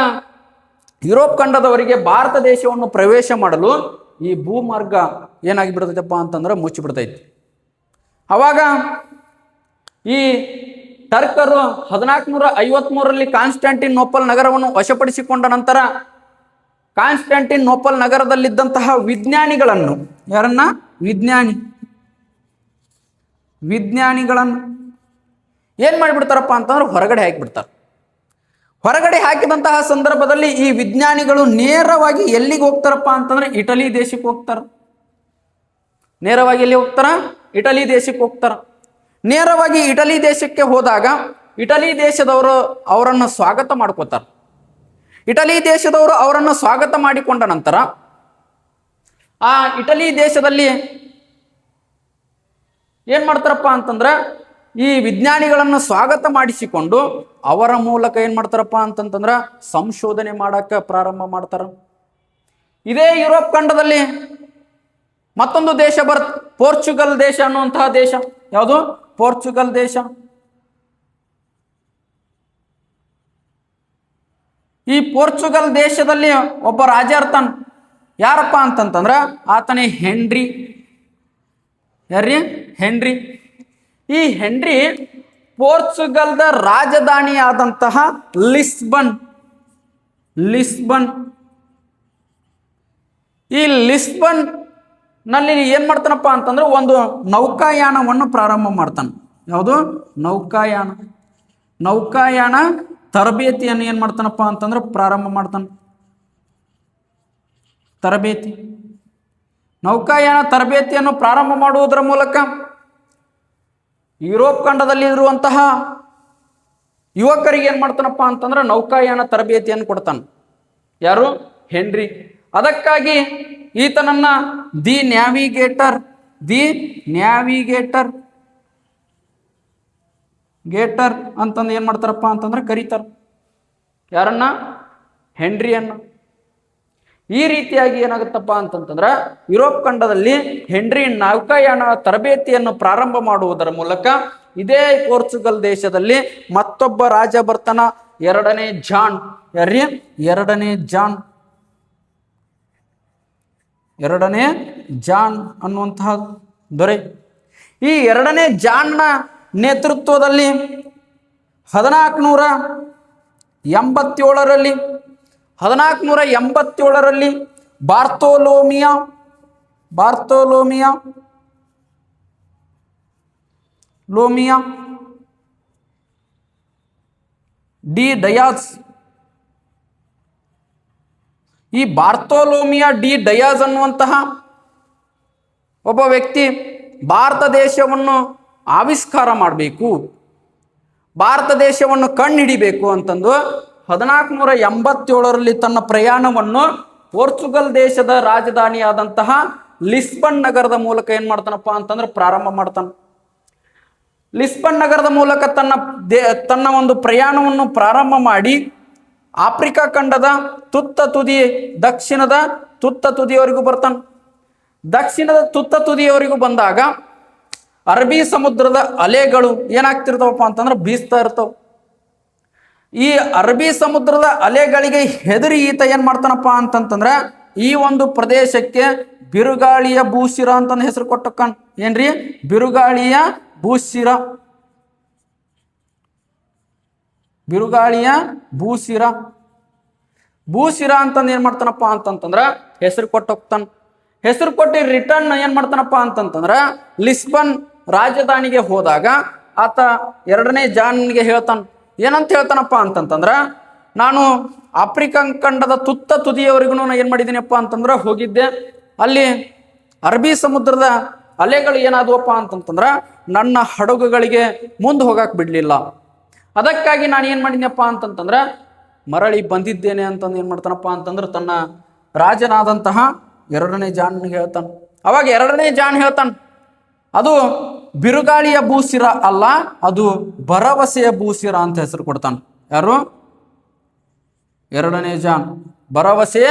ಯುರೋಪ್ ಖಂಡದವರಿಗೆ ಭಾರತ ದೇಶವನ್ನು ಪ್ರವೇಶ ಮಾಡಲು ಈ ಭೂಮಾರ್ಗ ಏನಾಗಿ ಬಿಡ್ತೈತಪ್ಪ ಅಂತಂದ್ರೆ ಮುಚ್ಚಿಬಿಡ್ತೈತಿ. ಅವಾಗ ಈ ಟರ್ಕರು 1453ರಲ್ಲಿ ಕಾನ್ಸ್ಟ್ಯಾಂಟಿನೋಪಲ್ ನಗರವನ್ನು ವಶಪಡಿಸಿಕೊಂಡ ನಂತರ ಕಾನ್ಸ್ಟಂಟಿನೋಪಲ್ ನಗರದಲ್ಲಿದ್ದಂತಹ ವಿಜ್ಞಾನಿಗಳನ್ನು, ಯಾರನ್ನ? ವಿಜ್ಞಾನಿಗಳನ್ನು ಏನ್ ಮಾಡಿಬಿಡ್ತಾರಪ್ಪ ಅಂತಂದ್ರೆ ಹೊರಗಡೆ ಹಾಕಿಬಿಡ್ತಾರೆ. ಹೊರಗಡೆ ಹಾಕಿದಂತಹ ಸಂದರ್ಭದಲ್ಲಿ ಈ ವಿಜ್ಞಾನಿಗಳು ನೇರವಾಗಿ ಎಲ್ಲಿಗೆ ಹೋಗ್ತಾರಪ್ಪ ಅಂತಂದ್ರೆ ಇಟಲಿ ದೇಶಕ್ಕೆ ಹೋಗ್ತಾರ. ನೇರವಾಗಿ ಎಲ್ಲಿ ಹೋಗ್ತಾರ? ಇಟಲಿ ದೇಶಕ್ಕೆ ಹೋಗ್ತಾರ. ನೇರವಾಗಿ ಇಟಲಿ ದೇಶಕ್ಕೆ ಹೋದಾಗ ಇಟಲಿ ದೇಶದವರು ಅವರನ್ನು ಸ್ವಾಗತ ಮಾಡ್ಕೋತಾರ. ಇಟಲಿ ದೇಶದವರು ಅವರನ್ನು ಸ್ವಾಗತ ಮಾಡಿಕೊಂಡ ನಂತರ ಆ ಇಟಲಿ ದೇಶದಲ್ಲಿ ಏನ್ ಮಾಡ್ತಾರಪ್ಪ ಅಂತಂದ್ರೆ ಈ ವಿಜ್ಞಾನಿಗಳನ್ನು ಸ್ವಾಗತ ಮಾಡಿಸಿಕೊಂಡು ಅವರ ಮೂಲಕ ಏನ್ ಮಾಡ್ತಾರಪ್ಪ ಅಂತಂತಂದ್ರ ಸಂಶೋಧನೆ ಮಾಡಕ್ಕೆ ಪ್ರಾರಂಭ ಮಾಡ್ತಾರ. ಇದೇ ಯುರೋಪ್ ಖಂಡದಲ್ಲಿ ಮತ್ತೊಂದು ದೇಶ ಪೋರ್ಚುಗಲ್ ದೇಶ ಅನ್ನುವಂತಹ ದೇಶ. ಯಾವುದು? ಪೋರ್ಚುಗಲ್ ದೇಶ. ಈ ಪೋರ್ಚುಗಲ್ ದೇಶದಲ್ಲಿ ಒಬ್ಬ ರಾಜ ಇರ್ತಾನ. ಯಾರಪ್ಪ ಅಂತಂತಂದ್ರ ಆತನೇ ಹೆನ್ರಿ. ಯಾರ್ರಿ? ಹೆನ್ರಿ. ಈ ಹೆನ್ರಿ ಪೋರ್ಚುಗಲ್ದ ರಾಜಧಾನಿಯಾದಂತಹ ಲಿಸ್ಬನ್ ಈ ಲಿಸ್ಬನ್ ನಲ್ಲಿ ಏನ್ ಮಾಡ್ತಾನಪ್ಪ ಅಂತಂದ್ರೆ ಒಂದು ನೌಕಾಯಾನವನ್ನು ಪ್ರಾರಂಭ ಮಾಡ್ತಾನೆ. ಯಾವುದು? ನೌಕಾಯಾನ ತರಬೇತಿಯನ್ನು ಏನ್ ಮಾಡ್ತಾನಪ್ಪ ಅಂತಂದ್ರೆ ಪ್ರಾರಂಭ ಮಾಡ್ತಾನೆ. ನೌಕಾಯಾನ ತರಬೇತಿಯನ್ನು ಪ್ರಾರಂಭ ಮಾಡುವುದರ ಮೂಲಕ ಯುರೋಪ್ ಖಂಡದಲ್ಲಿ ಇರುವಂತಹ ಯುವಕರಿಗೆ ಏನ್ ಮಾಡ್ತಾನಪ್ಪ ಅಂತಂದ್ರೆ ನೌಕಾಯಾನ ತರಬೇತಿಯನ್ನು ಕೊಡ್ತಾನೆ. ಯಾರು? ಹೆನ್ರಿ. ಅದಕ್ಕಾಗಿ ಈತನನ್ನ ದಿ ನ್ಯಾವಿಗೇಟರ್ ಅಂತಂದು ಏನ್ ಮಾಡ್ತಾರಪ್ಪ ಅಂತಂದ್ರೆ ಕರೀತಾರ. ಯಾರನ್ನ? ಹೆನ್ರಿಯನ್ನ. ಈ ರೀತಿಯಾಗಿ ಏನಾಗುತ್ತಪ್ಪ ಅಂತಂತಂದ್ರೆ ಯುರೋಪ್ ಖಂಡದಲ್ಲಿ ಹೆನ್ರಿ ನೌಕಾಯಾನ ತರಬೇತಿಯನ್ನು ಪ್ರಾರಂಭ ಮಾಡುವುದರ ಮೂಲಕ ಇದೇ ಪೋರ್ಚುಗಲ್ ದೇಶದಲ್ಲಿ ಮತ್ತೊಬ್ಬ ರಾಜ ಬರ್ತಾನ, ಎರಡನೇ ಜಾನ್. ಯಾರ್ರಿ? ಎರಡನೇ ಜಾನ್ ಅನ್ನುವಂತಹ ದೊರೆ. ಈ ಎರಡನೇ ಜಾನ್ನ ನೇತೃತ್ವದಲ್ಲಿ 1487ರಲ್ಲಿ ಬಾರ್ತೋಲೋಮಿಯಾ ಡಿ ಡಯಾಸ್. ಈ ಬಾರ್ತೋಲೋಮಿಯಾ ಡಿ ಡಯಾಸ್ ಅನ್ನುವಂತಹ ಒಬ್ಬ ವ್ಯಕ್ತಿ ಭಾರತ ದೇಶವನ್ನು ಆವಿಷ್ಕಾರ ಮಾಡಬೇಕು, ಭಾರತ ದೇಶವನ್ನು ಕಣ್ಣಿಡಿಬೇಕು ಅಂತಂದು 1487ರಲ್ಲಿ ತನ್ನ ಪ್ರಯಾಣವನ್ನು ಪೋರ್ಚುಗಲ್ ದೇಶದ ರಾಜಧಾನಿಯಾದಂತಹ ಲಿಸ್ಬನ್ ನಗರದ ಮೂಲಕ ಏನ್ ಮಾಡ್ತಾನಪ್ಪ ಅಂತಂದ್ರೆ ಪ್ರಾರಂಭ ಮಾಡ್ತಾನೆ. ಲಿಸ್ಬನ್ ನಗರದ ಮೂಲಕ ತನ್ನ ಒಂದು ಪ್ರಯಾಣವನ್ನು ಪ್ರಾರಂಭ ಮಾಡಿ ಆಫ್ರಿಕಾ ಖಂಡದ ದಕ್ಷಿಣದ ತುತ್ತ ತುದಿಯವರೆಗೂ ಬರ್ತಾನೆ. ದಕ್ಷಿಣದ ತುತ್ತ ತುದಿಯವರೆಗೂ ಬಂದಾಗ ಅರಬ್ಬಿ ಸಮುದ್ರದ ಅಲೆಗಳು ಏನಾಗ್ತಿರ್ತಾವಪ್ಪ ಅಂತಂದ್ರೆ ಬೀಸ್ತಾ ಇರ್ತಾವ. ಈ ಅರಬ್ಬಿ ಸಮುದ್ರದ ಅಲೆಗಳಿಗೆ ಹೆದರಿ ಈತ ಏನ್ ಮಾಡ್ತಾನಪ್ಪ ಅಂತಂತಂದ್ರೆ ಈ ಒಂದು ಪ್ರದೇಶಕ್ಕೆ ಬಿರುಗಾಳಿಯ ಭೂಶಿರ ಅಂತ ಹೆಸರು ಕೊಟ್ಟಕ್ಕನ್. ಏನ್ರಿ? ಬಿರುಗಾಳಿಯ ಭೂಶಿರ ಅಂತಂದು ಏನ್ ಮಾಡ್ತಾನಪ್ಪ ಅಂತಂತಂದ್ರ ಹೆಸರು ಕೊಟ್ಟೋಗ್ತಾನ. ಹೆಸರು ಕೊಟ್ಟು ರಿಟರ್ನ್ ಏನ್ ಮಾಡ್ತಾನಪ್ಪ ಅಂತಂತಂದ್ರ ಲಿಸ್ಬನ್ ರಾಜಧಾನಿಗೆ ಹೋದಾಗ ಆತ ಎರಡನೇ ಜಾನ್ಗೆ ಹೇಳ್ತಾನ. ಏನಂತ ಹೇಳ್ತಾನಪ್ಪ ಅಂತಂತಂದ್ರ ನಾನು ಆಫ್ರಿಕಾ ಖಂಡದ ತುತ್ತ ತುದಿಯವರೆಗೂ ಏನ್ ಮಾಡಿದ್ದೀನಪ್ಪ ಅಂತಂದ್ರ ಹೋಗಿದ್ದೆ. ಅಲ್ಲಿ ಅರಬ್ಬಿ ಸಮುದ್ರದ ಅಲೆಗಳು ಏನಾದವಪ್ಪ ಅಂತಂತಂದ್ರ ನನ್ನ ಹಡಗುಗಳಿಗೆ ಮುಂದೆ ಹೋಗಕ್ ಬಿಡ್ಲಿಲ್ಲ. ಅದಕ್ಕಾಗಿ ನಾನು ಏನ್ ಮಾಡಿದ್ನಪ್ಪ ಅಂತಂತಂದ್ರ ಮರಳಿ ಬಂದಿದ್ದೇನೆ ಅಂತಂದು ಏನ್ ಮಾಡ್ತಾನಪ್ಪ ಅಂತಂದ್ರೆ ತನ್ನ ರಾಜನಾದಂತಹ ಎರಡನೇ ಜಾನ್ಗೆ ಹೇಳ್ತಾನ. ಅವಾಗ ಎರಡನೇ ಜಾನ್ ಹೇಳ್ತಾನ, ಅದು ಬಿರುಗಾಳಿಯ ಭೂಶಿರ ಅಲ್ಲ, ಅದು ಭರವಸೆಯ ಭೂಶಿರ ಅಂತ ಹೆಸರು ಕೊಡ್ತಾನ. ಯಾರು? ಎರಡನೇ ಜಾನ್. ಭರವಸೆಯ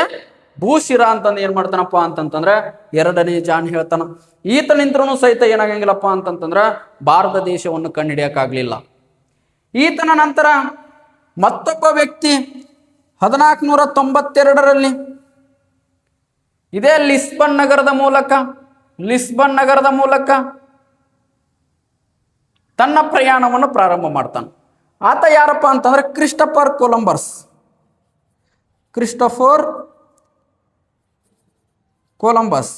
ಭೂಶಿರ ಅಂತಂದು ಏನ್ ಮಾಡ್ತಾನಪ್ಪ ಅಂತಂತಂದ್ರೆ ಎರಡನೇ ಜಾನ್ ಹೇಳ್ತಾನ. ಈತನಿಂತ್ರನು ಸಹಿತ ಏನಾಗಂಗಿಲ್ಲಪ್ಪ ಅಂತಂತಂದ್ರ ಭಾರತ ದೇಶವನ್ನು ಕಂಡುಹಿಡಿಯಕ್ಕಾಗ್ಲಿಲ್ಲ. ಈತನ ನಂತರ ಮತ್ತೊಬ್ಬ ವ್ಯಕ್ತಿ 1492ರಲ್ಲಿ ಇದೇ ಲಿಸ್ಬನ್ ನಗರದ ಮೂಲಕ ತನ್ನ ಪ್ರಯಾಣವನ್ನು ಪ್ರಾರಂಭ ಮಾಡ್ತಾನೆ. ಆತ ಯಾರಪ್ಪ ಅಂತಂದ್ರೆ ಕ್ರಿಸ್ಟೋಫರ್ ಕೊಲಂಬಸ್.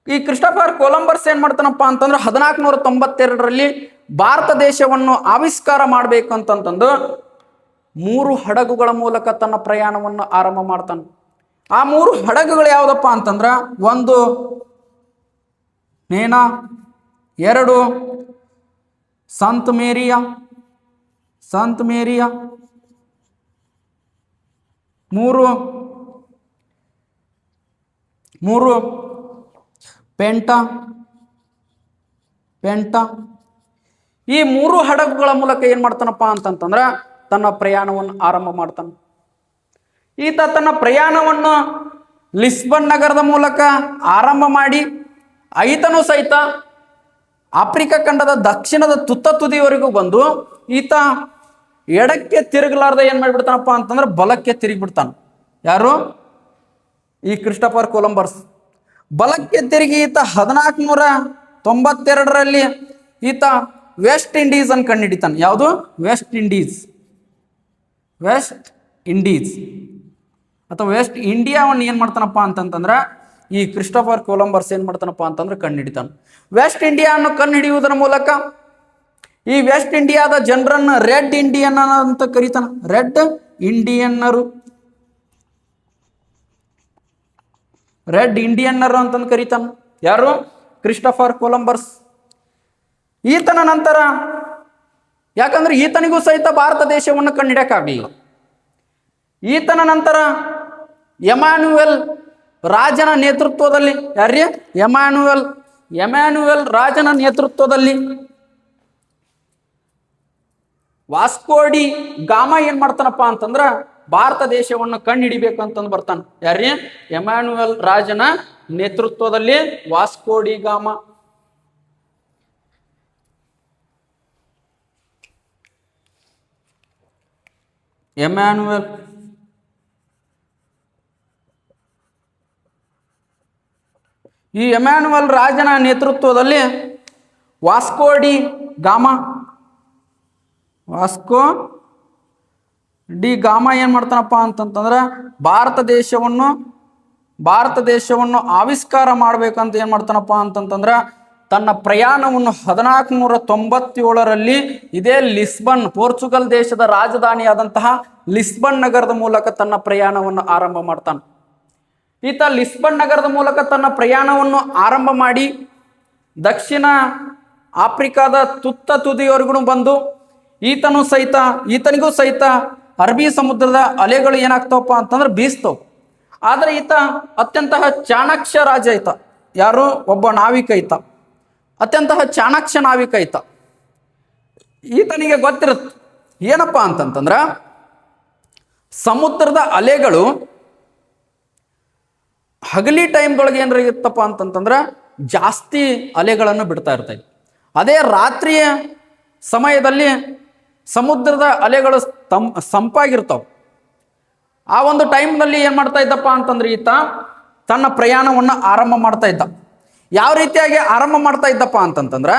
ಈ ಕ್ರಿಸ್ಟೋಫರ್ ಕೊಲಂಬಸ್ ಏನ್ ಮಾಡ್ತಾನಪ್ಪ ಅಂತಂದ್ರೆ 1492ರಲ್ಲಿ ಭಾರತ ದೇಶವನ್ನು ಆವಿಷ್ಕಾರ ಮಾಡಬೇಕು ಅಂತಂತಂದು 3 ಹಡಗುಗಳ ಮೂಲಕ ತನ್ನ ಪ್ರಯಾಣವನ್ನು ಆರಂಭ ಮಾಡ್ತಾನೆ. ಆ 3 ಹಡಗುಗಳು ಯಾವುದಪ್ಪ ಅಂತಂದ್ರ, 1 ನೇನಾ, 2 ಸಂತ್ ಮೇರಿಯಾ, 3 ಪೆಂಟಾ. ಈ 3 ಹಡಗುಗಳ ಮೂಲಕ ಏನ್ ಮಾಡ್ತಾನಪ್ಪ ಅಂತಂತಂದ್ರ ತನ್ನ ಪ್ರಯಾಣವನ್ನು ಆರಂಭ ಮಾಡ್ತಾನೆ. ಈತ ತನ್ನ ಪ್ರಯಾಣವನ್ನು ಲಿಸ್ಬನ್ ನಗರದ ಮೂಲಕ ಆರಂಭ ಮಾಡಿ ಈತನು ಸಹಿತ ಆಫ್ರಿಕಾ ಖಂಡದ ದಕ್ಷಿಣದ ತುತ್ತ ತುದಿವರೆಗೂ ಬಂದು ಈತ ಎಡಕ್ಕೆ ತಿರುಗಲಾರ್ದ ಏನ್ ಮಾಡಿಬಿಡ್ತಾನಪ್ಪ ಅಂತಂದ್ರೆ ಬಲಕ್ಕೆ ತಿರುಗಿಬಿಡ್ತಾನೆ. ಯಾರು? ಈ ಕ್ರಿಸ್ಟೋಫರ್ ಕೊಲಂಬಸ್. ಬಲಕ್ಕೆ ತಿರುಗಿ ಈತ 1492ರಲ್ಲಿ ಈತ ವೆಸ್ಟ್ ಇಂಡೀಸ್ ಅನ್ನು ಕಂಡುಹಿಡಿತಾನೆ. ಯಾವುದು? ವೆಸ್ಟ್ ಇಂಡೀಸ್ ಅಥವಾ ವೆಸ್ಟ್ ಇಂಡಿಯಾವನ್ನು ಏನ್ ಮಾಡ್ತಾನಪ್ಪ ಅಂತಂತಂದ್ರ ಈ ಕ್ರಿಸ್ಟೋಫರ್ ಕೊಲಂಬಸ್ ಏನ್ ಮಾಡ್ತಾನಪ್ಪ ಅಂತಂದ್ರೆ ಕಂಡುಹಿಡಿತಾನೆ. ವೆಸ್ಟ್ ಇಂಡಿಯಾವನ್ನು ಕಂಡುಹಿಡಿಯುವುದರ ಮೂಲಕ ಈ ವೆಸ್ಟ್ ಇಂಡಿಯಾದ ಜನರನ್ನ ರೆಡ್ ಇಂಡಿಯನ್ ಅಂತ ಕರೀತಾನ. ರೆಡ್ ಇಂಡಿಯನ್ನರು ಅಂತಂದು ಕರೀತಾನ. ಯಾರು? Christopher Columbus. ಈತನ ನಂತರ, ಯಾಕಂದ್ರೆ ಈತನಿಗೂ ಸಹಿತ ಭಾರತ ದೇಶವನ್ನು ಕಂಡುಹಿಡಿಯಕ್ಕಾಗಲಿಲ್ಲ. ಈತನ ನಂತರ ಎಮ್ಯಾನ್ಯುಯಲ್ ರಾಜನ ನೇತೃತ್ವದಲ್ಲಿ, ಯಾರ್ರಿ? ಎಮ್ಯಾನ್ಯುಯಲ್ ರಾಜನ ನೇತೃತ್ವದಲ್ಲಿ ವಾಸ್ಕೋಡಿ ಗಾಮ ಏನ್ ಮಾಡ್ತಾನಪ್ಪ ಅಂತಂದ್ರ ಭಾರತ ದೇಶವನ್ನು ಕಂಡುಹಿಡಿಬೇಕು ಅಂತಂದು ಬರ್ತಾನೆ. ಯಾರ್ರಿ? ಎಮ್ಯಾನ್ಯುಯಲ್ ರಾಜನ ನೇತೃತ್ವದಲ್ಲಿ ವಾಸ್ಕೋಡಿ ಗಾಮ. ಈ ಎಮ್ಯಾನ್ಯುಯಲ್ ರಾಜನ ನೇತೃತ್ವದಲ್ಲಿ ವಾಸ್ಕೋಡಿ ಗಾಮ ಏನ್ ಮಾಡ್ತಾನಪ್ಪ ಅಂತಂತಂದ್ರೆ ಭಾರತ ದೇಶವನ್ನು ಆವಿಷ್ಕಾರ ಮಾಡ್ಬೇಕಂತ ಏನ್ ಮಾಡ್ತಾನಪ್ಪ ಅಂತಂತಂದ್ರ ತನ್ನ ಪ್ರಯಾಣವನ್ನು 1497ರಲ್ಲಿ ಇದೇ ಲಿಸ್ಬನ್, ಪೋರ್ಚುಗಲ್ ದೇಶದ ರಾಜಧಾನಿಯಾದಂತಹ ಲಿಸ್ಬನ್ ನಗರದ ಮೂಲಕ ತನ್ನ ಪ್ರಯಾಣವನ್ನು ಆರಂಭ ಮಾಡ್ತಾನೆ. ಈತ ಲಿಸ್ಬನ್ ನಗರದ ಮೂಲಕ ತನ್ನ ಪ್ರಯಾಣವನ್ನು ಆರಂಭ ಮಾಡಿ ದಕ್ಷಿಣ ಆಫ್ರಿಕಾದ ತುತ್ತ ತುದಿಯವರೆಗೂ ಬಂದು ಈತನಿಗೂ ಸಹಿತ ಅರಬ್ಬಿ ಸಮುದ್ರದ ಅಲೆಗಳು ಏನಾಗ್ತಾವಪ್ಪ ಅಂತಂದ್ರೆ ಬೀಸ್ತವ್. ಆದ್ರೆ ಈತ ಅತ್ಯಂತ ಚಾಣಾಕ್ಷ ರಾಜ ಈತ. ಯಾರು? ಒಬ್ಬ ನಾವಿಕ ಈತ, ಅತ್ಯಂತ ಚಾಣಾಕ್ಷ ನಾವಿಕ ಈತ. ಈತನಿಗೆ ಗೊತ್ತಿರುತ್ತೆ ಏನಪ್ಪ ಅಂತಂತಂದ್ರ ಸಮುದ್ರದ ಅಲೆಗಳು ಹಗಲಿ ಟೈಮ್ದೊಳಗೆ ಏನಾರ ಇತ್ತಪ್ಪ ಅಂತಂತಂದ್ರ ಜಾಸ್ತಿ ಅಲೆಗಳನ್ನು ಬಿಡ್ತಾ ಇರ್ತವೆ. ಅದೇ ರಾತ್ರಿಯ ಸಮಯದಲ್ಲಿ ಸಮುದ್ರದ ಅಲೆಗಳು ಸಂಪಾಗಿರ್ತಾವ. ಆ ಒಂದು ಟೈಮ್ನಲ್ಲಿ ಏನ್ ಮಾಡ್ತಾ ಇದ್ದಪ್ಪ ಅಂತಂದ್ರೆ ಈತ ತನ್ನ ಪ್ರಯಾಣವನ್ನು ಆರಂಭ ಮಾಡ್ತಾ ಇದ್ದ. ಯಾವ ರೀತಿಯಾಗಿ ಆರಂಭ ಮಾಡ್ತಾ ಇದ್ದಪ್ಪ ಅಂತಂತಂದ್ರ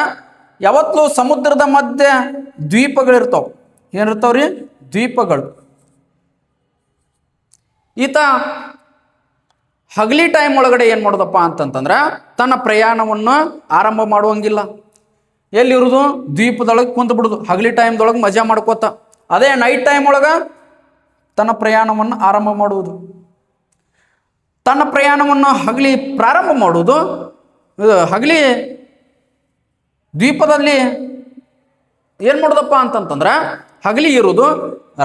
ಯಾವತ್ತೂ ಸಮುದ್ರದ ಮಧ್ಯೆ ದ್ವೀಪಗಳಿರ್ತಾವ. ಏನಿರ್ತಾವ್ರಿ? ದ್ವೀಪಗಳು. ಈತ ಹಗಲಿ ಟೈಮ್ ಒಳಗಡೆ ಏನ್ ಮಾಡೋದಪ್ಪ ಅಂತಂತಂದ್ರ ತನ್ನ ಪ್ರಯಾಣವನ್ನು ಆರಂಭ ಮಾಡುವಂಗಿಲ್ಲ. ಎಲ್ಲಿರುವುದು? ದ್ವೀಪದೊಳಗೆ ಕುಂತ ಬಿಡುದು. ಹಗಲಿ ಟೈಮ್ದೊಳಗೆ ಮಜಾ ಮಾಡ್ಕೋತ. ಅದೇ ನೈಟ್ ಟೈಮ್ ಒಳಗ ತನ್ನ ಪ್ರಯಾಣವನ್ನು ಆರಂಭ ಮಾಡುವುದು. ತನ್ನ ಪ್ರಯಾಣವನ್ನು ಹಗಲಿ ಪ್ರಾರಂಭ ಮಾಡುವುದು. ಹಗಲಿ ದ್ವೀಪದಲ್ಲಿ ಏನ್ ಮಾಡೋದಪ್ಪ ಅಂತಂತಂದ್ರ ಹಗಲಿ ಇರುವುದು.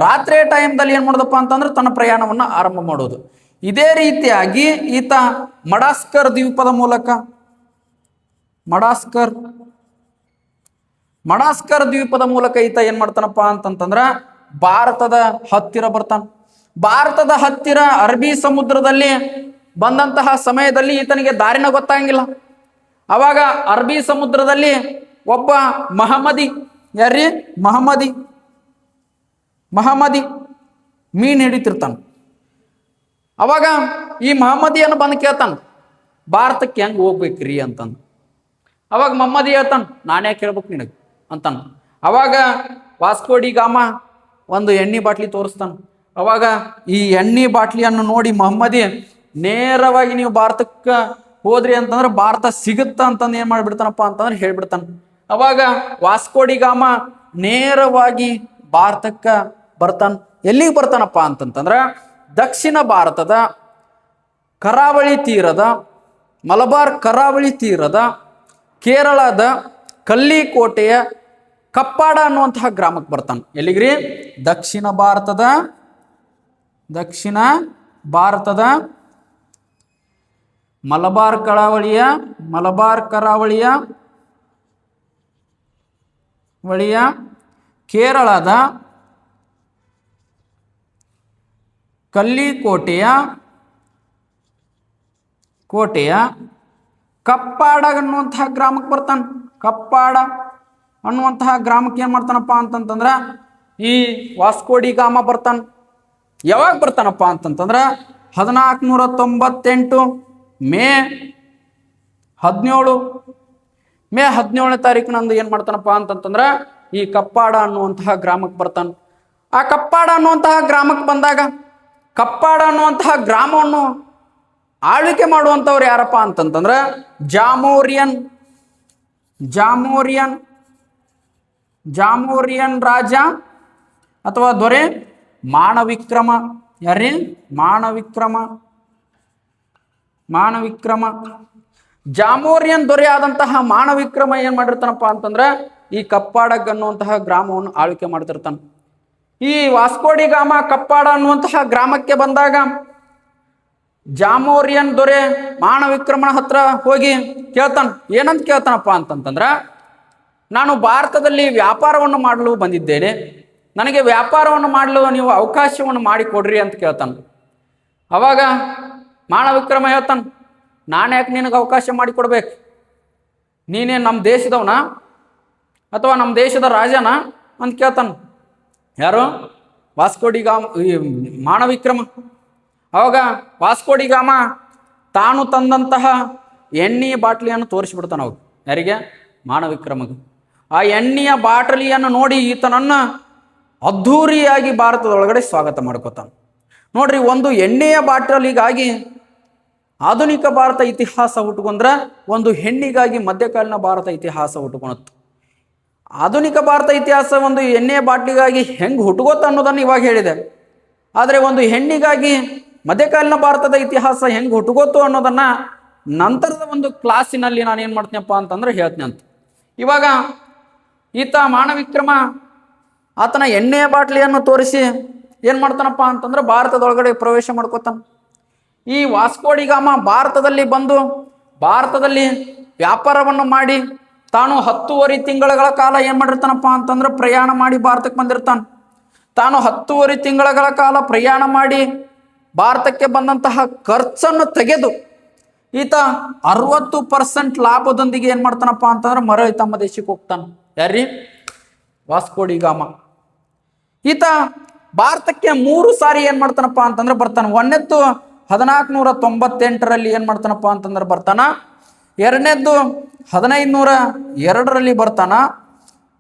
ರಾತ್ರಿ ಟೈಮ್ದಲ್ಲಿ ಏನ್ ಮಾಡೋದಪ್ಪ ಅಂತಂದ್ರೆ ತನ್ನ ಪ್ರಯಾಣವನ್ನು ಆರಂಭ ಮಾಡೋದು. ಇದೇ ರೀತಿಯಾಗಿ ಈತ ಮಡಾಸ್ಕರ್ ದ್ವೀಪದ ಮೂಲಕ ಈತ ಏನ್ ಮಾಡ್ತಾನಪ್ಪ ಅಂತಂತಂದ್ರ ಭಾರತದ ಹತ್ತಿರ ಬರ್ತಾನ. ಭಾರತದ ಹತ್ತಿರ ಅರಬ್ಬಿ ಸಮುದ್ರದಲ್ಲಿ ಬಂದಂತಹ ಸಮಯದಲ್ಲಿ ಈತನಿಗೆ ದಾರಿನ ಗೊತ್ತಾಗಿಲ್ಲ. ಅವಾಗ ಅರಬ್ಬಿ ಸಮುದ್ರದಲ್ಲಿ ಒಬ್ಬ ಮಹಮ್ಮದಿ, ಯಾರ್ರಿ? ಮಹಮ್ಮದಿ ಮೀನ್ ಹಿಡಿತಿರ್ತಾನ. ಅವಾಗ ಈ ಮಹಮ್ಮದಿಯನ್ನು ಬಂದು ಕೇಳ್ತಾನ, ಭಾರತಕ್ಕೆ ಹೆಂಗ್ ಹೋಗ್ಬೇಕ್ರಿ ಅಂತಂದು. ಅವಾಗ ಮಹಮ್ಮದಿ ಹೇಳ್ತಾನ, ನಾನೇ ಕೇಳ್ಬೇಕು ನಿನಗೆ ಅಂತಾನ. ಅವಾಗ ವಾಸ್ಕೋಡಿ ಗಾಮ ಒಂದು ಎಣ್ಣೆ ಬಾಟ್ಲಿ ತೋರಿಸ್ತಾನ. ಅವಾಗ ಈ ಎಣ್ಣೆ ಬಾಟ್ಲಿಯನ್ನು ನೋಡಿ ಮೊಹಮ್ಮದಿ ನೇರವಾಗಿ ನೀವು ಭಾರತಕ್ಕೆ ಹೋದ್ರಿ ಅಂತಂದ್ರೆ ಭಾರತ ಸಿಗುತ್ತ ಅಂತಂದು ಏನ್ ಮಾಡ್ಬಿಡ್ತಾನಪ್ಪ ಅಂತಂದ್ರೆ ಹೇಳ್ಬಿಡ್ತಾನ. ಅವಾಗ ವಾಸ್ಕೋಡಿಗಾಮ ನೇರವಾಗಿ ಭಾರತಕ್ಕೆ ಬರ್ತಾನ. ಎಲ್ಲಿಗೆ ಬರ್ತಾನಪ್ಪ ಅಂತಂತಂದ್ರೆ ದಕ್ಷಿಣ ಭಾರತದ ಕರಾವಳಿ ತೀರದ, ಮಲಬಾರ್ ಕರಾವಳಿ ತೀರದ, ಕೇರಳದ ಕಲ್ಲಿಕೋಟೆಯ ಕಪ್ಪಾಡ ಅನ್ನುವಂತಹ ಗ್ರಾಮಕ್ಕೆ ಬರ್ತಾನೆ. ಎಲ್ಲಿಗ್ರಿ? ದಕ್ಷಿಣ ಭಾರತದ ಮಲಬಾರ್ ಕರಾವಳಿಯ ಕೇರಳದ ಕಲ್ಲಿಕೋಟೆಯ ಕಪ್ಪಾಡ ಅನ್ನುವಂತಹ ಗ್ರಾಮಕ್ಕೆ ಬರ್ತಾನೆ. ಕಪ್ಪಾಡ ಅನ್ನುವಂತಹ ಗ್ರಾಮಕ್ಕೆ ಏನ್ ಮಾಡ್ತಾನಪ್ಪ ಅಂತಂತಂದ್ರ ಈ ವಾಸ್ಕೋಡಿಗಾಮ ಬರ್ತಾನ. ಯಾವಾಗ ಬರ್ತಾನಪ್ಪ ಅಂತಂತಂದ್ರ 1498 ಮೇ 17ನೇ ತಾರೀಕಿನಂದು ಏನ್ ಮಾಡ್ತಾನಪ್ಪ ಅಂತಂತಂದ್ರ ಈ ಕಪ್ಪಾಡ ಅನ್ನುವಂತಹ ಗ್ರಾಮಕ್ಕೆ ಬರ್ತಾನ. ಆ ಕಪ್ಪಾಡ ಅನ್ನುವಂತಹ ಗ್ರಾಮಕ್ಕೆ ಬಂದಾಗ ಕಪ್ಪಾಡ ಅನ್ನುವಂತಹ ಗ್ರಾಮವನ್ನು ಆಳ್ವಿಕೆ ಮಾಡುವಂಥವ್ರು ಯಾರಪ್ಪ ಅಂತಂತಂದ್ರ ಜಾಮೋರಿಯನ್ ರಾಜ ಅಥವಾ ದೊರೆ ಮಾನವಿಕ್ರಮ. ಯಾರ್ರಿ? ಮಾನವಿಕ್ರಮ. ಜಾಮೋರಿಯನ್ ದೊರೆ ಆದಂತಹ ಮಾನವಿಕ್ರಮ ಏನ್ ಮಾಡಿರ್ತಾನಪ್ಪ ಅಂತಂದ್ರ ಈ ಕಪ್ಪಾಡಗ್ ಅನ್ನುವಂತಹ ಗ್ರಾಮವನ್ನು ಆಳ್ವಿಕೆ ಮಾಡ್ತಿರ್ತಾನ. ಈ ವಾಸ್ಕೋಡಿಗಾಮ ಕಪ್ಪಾಡ ಅನ್ನುವಂತಹ ಗ್ರಾಮಕ್ಕೆ ಬಂದಾಗ ಜಾಮೋರಿಯನ್ ದೊರೆ ಮಾನವಿಕ್ರಮನ ಹತ್ರ ಹೋಗಿ ಕೇಳ್ತಾನ. ಏನಂತ ಕೇಳ್ತಾನಪ್ಪ ಅಂತಂತಂದ್ರ ನಾನು ಭಾರತದಲ್ಲಿ ವ್ಯಾಪಾರವನ್ನು ಮಾಡಲು ಬಂದಿದ್ದೇನೆ, ನನಗೆ ವ್ಯಾಪಾರವನ್ನು ಮಾಡಲು ನೀವು ಅವಕಾಶವನ್ನು ಮಾಡಿಕೊಡ್ರಿ ಅಂತ ಕೇಳ್ತಾನ. ಅವಾಗ ಮಾನವಿಕ್ರಮ ಹೇಳ್ತಾನ, ನಾನು ಯಾಕೆ ನಿನಗೆ ಅವಕಾಶ ಮಾಡಿಕೊಡ್ಬೇಕು? ನೀನೇ ನಮ್ಮ ದೇಶದವನ ಅಥವಾ ನಮ್ಮ ದೇಶದ ರಾಜನ ಅಂತ ಕೇಳ್ತಾನ. ಯಾರು? ವಾಸ್ಕೋಡಿಗಾಮ, ಮಾನವಿಕ್ರಮ. ಅವಾಗ ವಾಸ್ಕೋಡಿಗಾಮ ತಾನು ತಂದಂತಹ ಎಣ್ಣೆಯ ಬಾಟ್ಲಿಯನ್ನು ತೋರಿಸ್ಬಿಡ್ತಾನ. ಅವಾಗ ಯಾರಿಗೆ? ಮಾನವಿಕ್ರಮಗ. ಆ ಎಣ್ಣೆಯ ಬಾಟಲಿಯನ್ನು ನೋಡಿ ಈತನನ್ನ ಅದ್ಧೂರಿಯಾಗಿ ಭಾರತದೊಳಗಡೆ ಸ್ವಾಗತ ಮಾಡ್ಕೋತಾನ. ನೋಡ್ರಿ, ಒಂದು ಎಣ್ಣೆಯ ಬಾಟಲಿಗಾಗಿ ಆಧುನಿಕ ಭಾರತ ಇತಿಹಾಸ ಹುಟ್ಟುಕೊಂಡ್ರ ಒಂದು ಹೆಣ್ಣಿಗಾಗಿ ಮಧ್ಯಕಾಲೀನ ಭಾರತ ಇತಿಹಾಸ ಹುಟ್ಟುಕೊಳತ್ತು. ಆಧುನಿಕ ಭಾರತ ಇತಿಹಾಸ ಒಂದು ಎಣ್ಣೆಯ ಬಾಟ್ಲಿಗಾಗಿ ಹೆಂಗೆ ಹುಟ್ಟುಕೋತ ಅನ್ನೋದನ್ನು ಇವಾಗ ಹೇಳಿದೆ. ಆದರೆ ಒಂದು ಹೆಣ್ಣಿಗಾಗಿ ಮಧ್ಯಕಾಲೀನ ಭಾರತದ ಇತಿಹಾಸ ಹೆಂಗೆ ಹುಟ್ಟುಕೋತು ಅನ್ನೋದನ್ನ ನಂತರದ ಒಂದು ಕ್ಲಾಸಿನಲ್ಲಿ ನಾನು ಏನು ಮಾಡ್ತೀನಪ್ಪ ಅಂತಂದ್ರೆ ಹೇಳ್ತೀನಿ ಅಂತ. ಇವಾಗ ಈತ ಮಾನವಿಕ್ರಮ ಆತನ ಎಣ್ಣೆಯ ಬಾಟ್ಲಿಯನ್ನು ತೋರಿಸಿ ಏನು ಮಾಡ್ತಾನಪ್ಪ ಅಂತಂದ್ರೆ ಭಾರತದೊಳಗಡೆ ಪ್ರವೇಶ ಮಾಡ್ಕೋತಾನ. ಈ ವಾಸ್ಕೋಡಿಗಾಮ ಭಾರತದಲ್ಲಿ ಬಂದು ಭಾರತದಲ್ಲಿ ವ್ಯಾಪಾರವನ್ನು ಮಾಡಿ ತಾನು 10 ತಿಂಗಳ ಕಾಲ ಏನು ಮಾಡಿರ್ತಾನಪ್ಪ ಅಂತಂದ್ರೆ ಪ್ರಯಾಣ ಮಾಡಿ ಭಾರತಕ್ಕೆ ಬಂದಿರ್ತಾನೆ. ತಾನು 10 ತಿಂಗಳ ಕಾಲ ಪ್ರಯಾಣ ಮಾಡಿ ಭಾರತಕ್ಕೆ ಬಂದಂತಹ ಖರ್ಚನ್ನು ತೆಗೆದು ಈತ 60% ಲಾಭದೊಂದಿಗೆ ಏನು ಮಾಡ್ತಾನಪ್ಪ ಅಂತಂದ್ರೆ ಮರಳಿ ತಮ್ಮ ದೇಶಕ್ಕೆ ಹೋಗ್ತಾನೆ. ಯಾರ್ರಿ? ವಾಸ್ಕೋಡಿಗಾಮ. ಈತ ಭಾರತಕ್ಕೆ 3 ಸಾರಿ ಏನು ಮಾಡ್ತಾನಪ್ಪ ಅಂತಂದ್ರೆ ಬರ್ತಾನೆ. ಒಂದನೇದ್ದು 1498ರಲ್ಲಿ ಏನು ಮಾಡ್ತಾನಪ್ಪ ಅಂತಂದ್ರೆ ಬರ್ತಾನ. ಎರಡನೇದ್ದು 1502ರಲ್ಲಿ ಬರ್ತಾನ.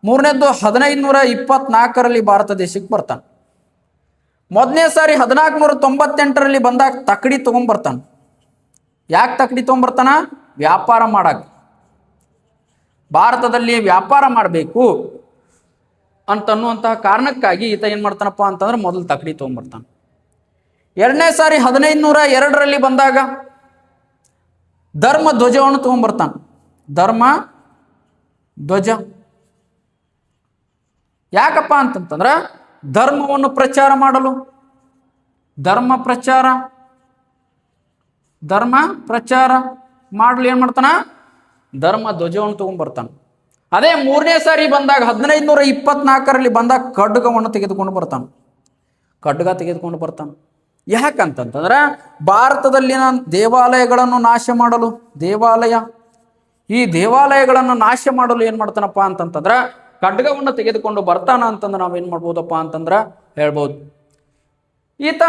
ಮೂರನೇದ್ದು 1524ರಲ್ಲಿ ಭಾರತ ದೇಶಕ್ಕೆ ಬರ್ತಾನೆ. ಮೊದಲನೇ ಸಾರಿ 1498ರಲ್ಲಿ ಬಂದಾಗ ತಕಡಿ ತೊಗೊಂಡ್ಬರ್ತಾನೆ. ಯಾಕೆ ತಕಡಿ ತೊಗೊಂಡ್ಬರ್ತಾನ? ವ್ಯಾಪಾರ ಮಾಡಾಕ, ಭಾರತದಲ್ಲಿ ವ್ಯಾಪಾರ ಮಾಡಬೇಕು ಅಂತನ್ನುವಂತಹ ಕಾರಣಕ್ಕಾಗಿ ಈತ ಏನು ಮಾಡ್ತಾನಪ್ಪ ಅಂತಂದ್ರೆ ಮೊದಲು ತಕಡಿ ತೊಗೊಂಡ್ಬರ್ತಾನೆ. ಎರಡನೇ ಸಾರಿ 1502ರಲ್ಲಿ ಬಂದಾಗ ಧರ್ಮ ಧ್ವಜವನ್ನು ತೊಗೊಂಡ್ಬರ್ತಾನೆ. ಧರ್ಮ ಧ್ವಜ ಯಾಕಪ್ಪ ಅಂತಂತಂದ್ರೆ ಧರ್ಮವನ್ನು ಪ್ರಚಾರ ಮಾಡಲು, ಧರ್ಮ ಪ್ರಚಾರ ಮಾಡಲು ಏನು ಮಾಡ್ತಾನ? ಧರ್ಮ ಧ್ವಜವನ್ನು ತೊಗೊಂಡ್ಬರ್ತಾನೆ. ಅದೇ ಮೂರನೇ ಸಾರಿ ಬಂದಾಗ 1524ರಲ್ಲಿ ಬಂದಾಗ ಖಡ್ಗವನ್ನು ತೆಗೆದುಕೊಂಡು ಬರ್ತಾನೆ. ಯಾಕಂತಂತಂದ್ರೆ ಭಾರತದಲ್ಲಿನ ದೇವಾಲಯಗಳನ್ನು ನಾಶ ಮಾಡಲು, ಈ ದೇವಾಲಯಗಳನ್ನು ನಾಶ ಮಾಡಲು ಏನು ಮಾಡ್ತಾನಪ್ಪ ಅಂತಂತಂದ್ರೆ ಖಡ್ಗವನ್ನು ತೆಗೆದುಕೊಂಡು ಬರ್ತಾನ ಅಂತಂದ್ರೆ ನಾವೇನು ಮಾಡ್ಬೋದಪ್ಪ ಅಂತಂದ್ರೆ ಹೇಳ್ಬೋದು. ಈತ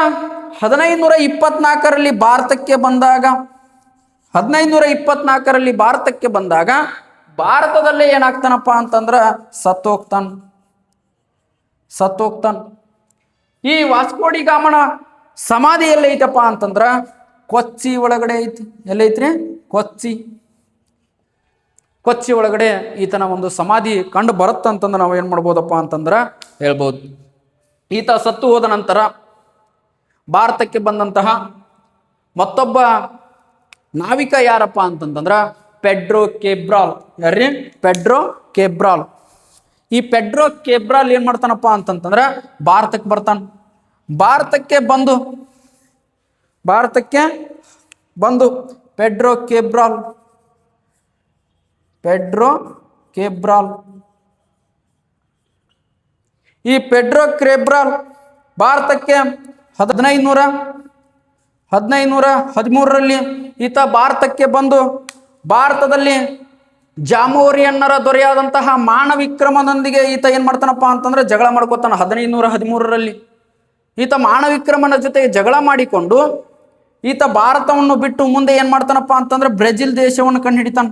1524ರಲ್ಲಿ ಭಾರತಕ್ಕೆ ಬಂದಾಗ ಭಾರತದಲ್ಲೇ ಏನಾಗ್ತಾನಪ್ಪ ಅಂತಂದ್ರೆ ಸತ್ತೋಗ್ತಾನ. ಈ ವಾಸ್ಕೋಡಿ ಗಾಮನ ಸಮಾಧಿ ಎಲ್ಲಿ ಐತಪ್ಪ ಅಂತಂದ್ರ ಕೊಚ್ಚಿ ಒಳಗಡೆ ಐತಿ. ಎಲ್ಲೈತ್ರಿ? ಕೊಚ್ಚಿ ಒಳಗಡೆ ಈತನ ಒಂದು ಸಮಾಧಿ ಕಂಡು ಬರುತ್ತಂತಂದ್ರೆ ನಾವು ಏನು ಮಾಡ್ಬೋದಪ್ಪ ಅಂತಂದ್ರೆ ಹೇಳ್ಬೋದು. ಈತ ಸತ್ತು ಹೋದ ನಂತರ ಭಾರತಕ್ಕೆ ಬಂದಂತಹ ಮತ್ತೊಬ್ಬ ನಾವಿಕ ಯಾರಪ್ಪ ಅಂತಂತಂದ್ರೆ ಪೆಡ್ರೋ ಕೇಬ್ರಾಲ್. ಯಾರ್ರಿ? ಪೆಡ್ರೋ ಕೇಬ್ರಾಲ್. ಈ ಪೆಡ್ರೋ ಕೇಬ್ರಾಲ್ ಏನ್ ಮಾಡ್ತಾನಪ್ಪ ಅಂತಂತಂದ್ರೆ ಭಾರತಕ್ಕೆ ಬರ್ತಾನ. ಭಾರತಕ್ಕೆ ಬಂದು ಪೆಡ್ರೋ ಕೇಬ್ರಾಲ್ ಈ ಪೆಡ್ರೋ ಕೇಬ್ರಾಲ್ ಭಾರತಕ್ಕೆ 1513ರಲ್ಲಿ ಈತ ಭಾರತಕ್ಕೆ ಬಂದು ಭಾರತದಲ್ಲಿ ಜಾಮೋರಿಯನ್ನರ ದೊರೆಯಾದಂತಹ ಮಾನವಿಕ್ರಮನೊಂದಿಗೆ ಈತ ಏನ್ ಮಾಡ್ತಾನಪ್ಪ ಅಂತಂದ್ರೆ ಜಗಳ ಮಾಡ್ಕೋತಾನ. 1513ರಲ್ಲಿ ಈತ ಮಾನವಿಕ್ರಮನ ಜೊತೆಗೆ ಜಗಳ ಮಾಡಿಕೊಂಡು ಈತ ಭಾರತವನ್ನು ಬಿಟ್ಟು ಮುಂದೆ ಏನ್ ಮಾಡ್ತಾನಪ್ಪ ಅಂತಂದ್ರೆ ಬ್ರೆಜಿಲ್ ದೇಶವನ್ನು ಕಂಡು ಹಿಡಿತಾನ.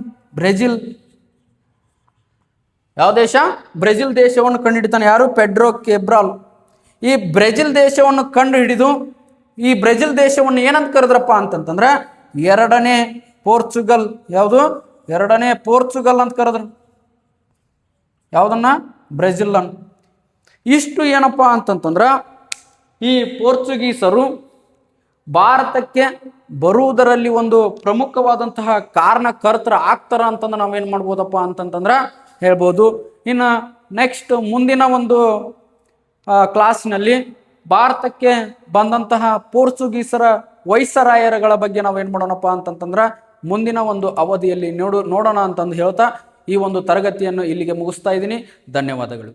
ಯಾವ ದೇಶ? ಬ್ರೆಜಿಲ್ ದೇಶವನ್ನು ಕಂಡು ಹಿಡಿತಾನೆ. ಯಾರು? ಪೆಡ್ರೋ ಕೇಬ್ರಾಲ್. ಈ ಬ್ರೆಜಿಲ್ ದೇಶವನ್ನು ಕಂಡು ಹಿಡಿದು ಈ ಬ್ರೆಜಿಲ್ ದೇಶವನ್ನು ಏನಂತ ಕರೆದ್ರಪ್ಪ ಅಂತಂತಂದ್ರೆ ಎರಡನೇ ಪೋರ್ಚುಗಲ್. ಯಾವುದು? ಎರಡನೇ ಪೋರ್ಚುಗಲ್ ಅಂತ ಕರೆದ್ರು. ಯಾವುದನ್ನ? ಬ್ರೆಜಿಲ್ ಅನ್ನು. ಇಷ್ಟು ಏನಪ್ಪ ಅಂತಂತಂದ್ರೆ ಈ ಪೋರ್ಚುಗೀಸರು ಭಾರತಕ್ಕೆ ಬರುವುದರಲ್ಲಿ ಒಂದು ಪ್ರಮುಖವಾದಂತಹ ಕಾರಣಕರ್ತರ ಆಗ್ತಾರ ಅಂತಂದ್ರೆ ನಾವೇನು ಮಾಡ್ಬೋದಪ್ಪ ಅಂತಂತಂದ್ರೆ ಹೇಳ್ಬೋದು. ಇನ್ನು ನೆಕ್ಸ್ಟ್ ಮುಂದಿನ ಒಂದು ಕ್ಲಾಸ್ನಲ್ಲಿ ಭಾರತಕ್ಕೆ ಬಂದಂತಹ ಪೋರ್ಚುಗೀಸರ ವೈಸರಾಯರುಗಳ ಬಗ್ಗೆ ನಾವೇನು ಮಾಡೋಣಪ್ಪ ಅಂತಂತಂದ್ರೆ ಮುಂದಿನ ಒಂದು ಅವಧಿಯಲ್ಲಿ ನೋಡೋಣ ಅಂತಂದು ಹೇಳ್ತಾ ಈ ಒಂದು ತರಗತಿಯನ್ನು ಇಲ್ಲಿಗೆ ಮುಗಿಸ್ತಾ ಇದ್ದೀನಿ. ಧನ್ಯವಾದಗಳು.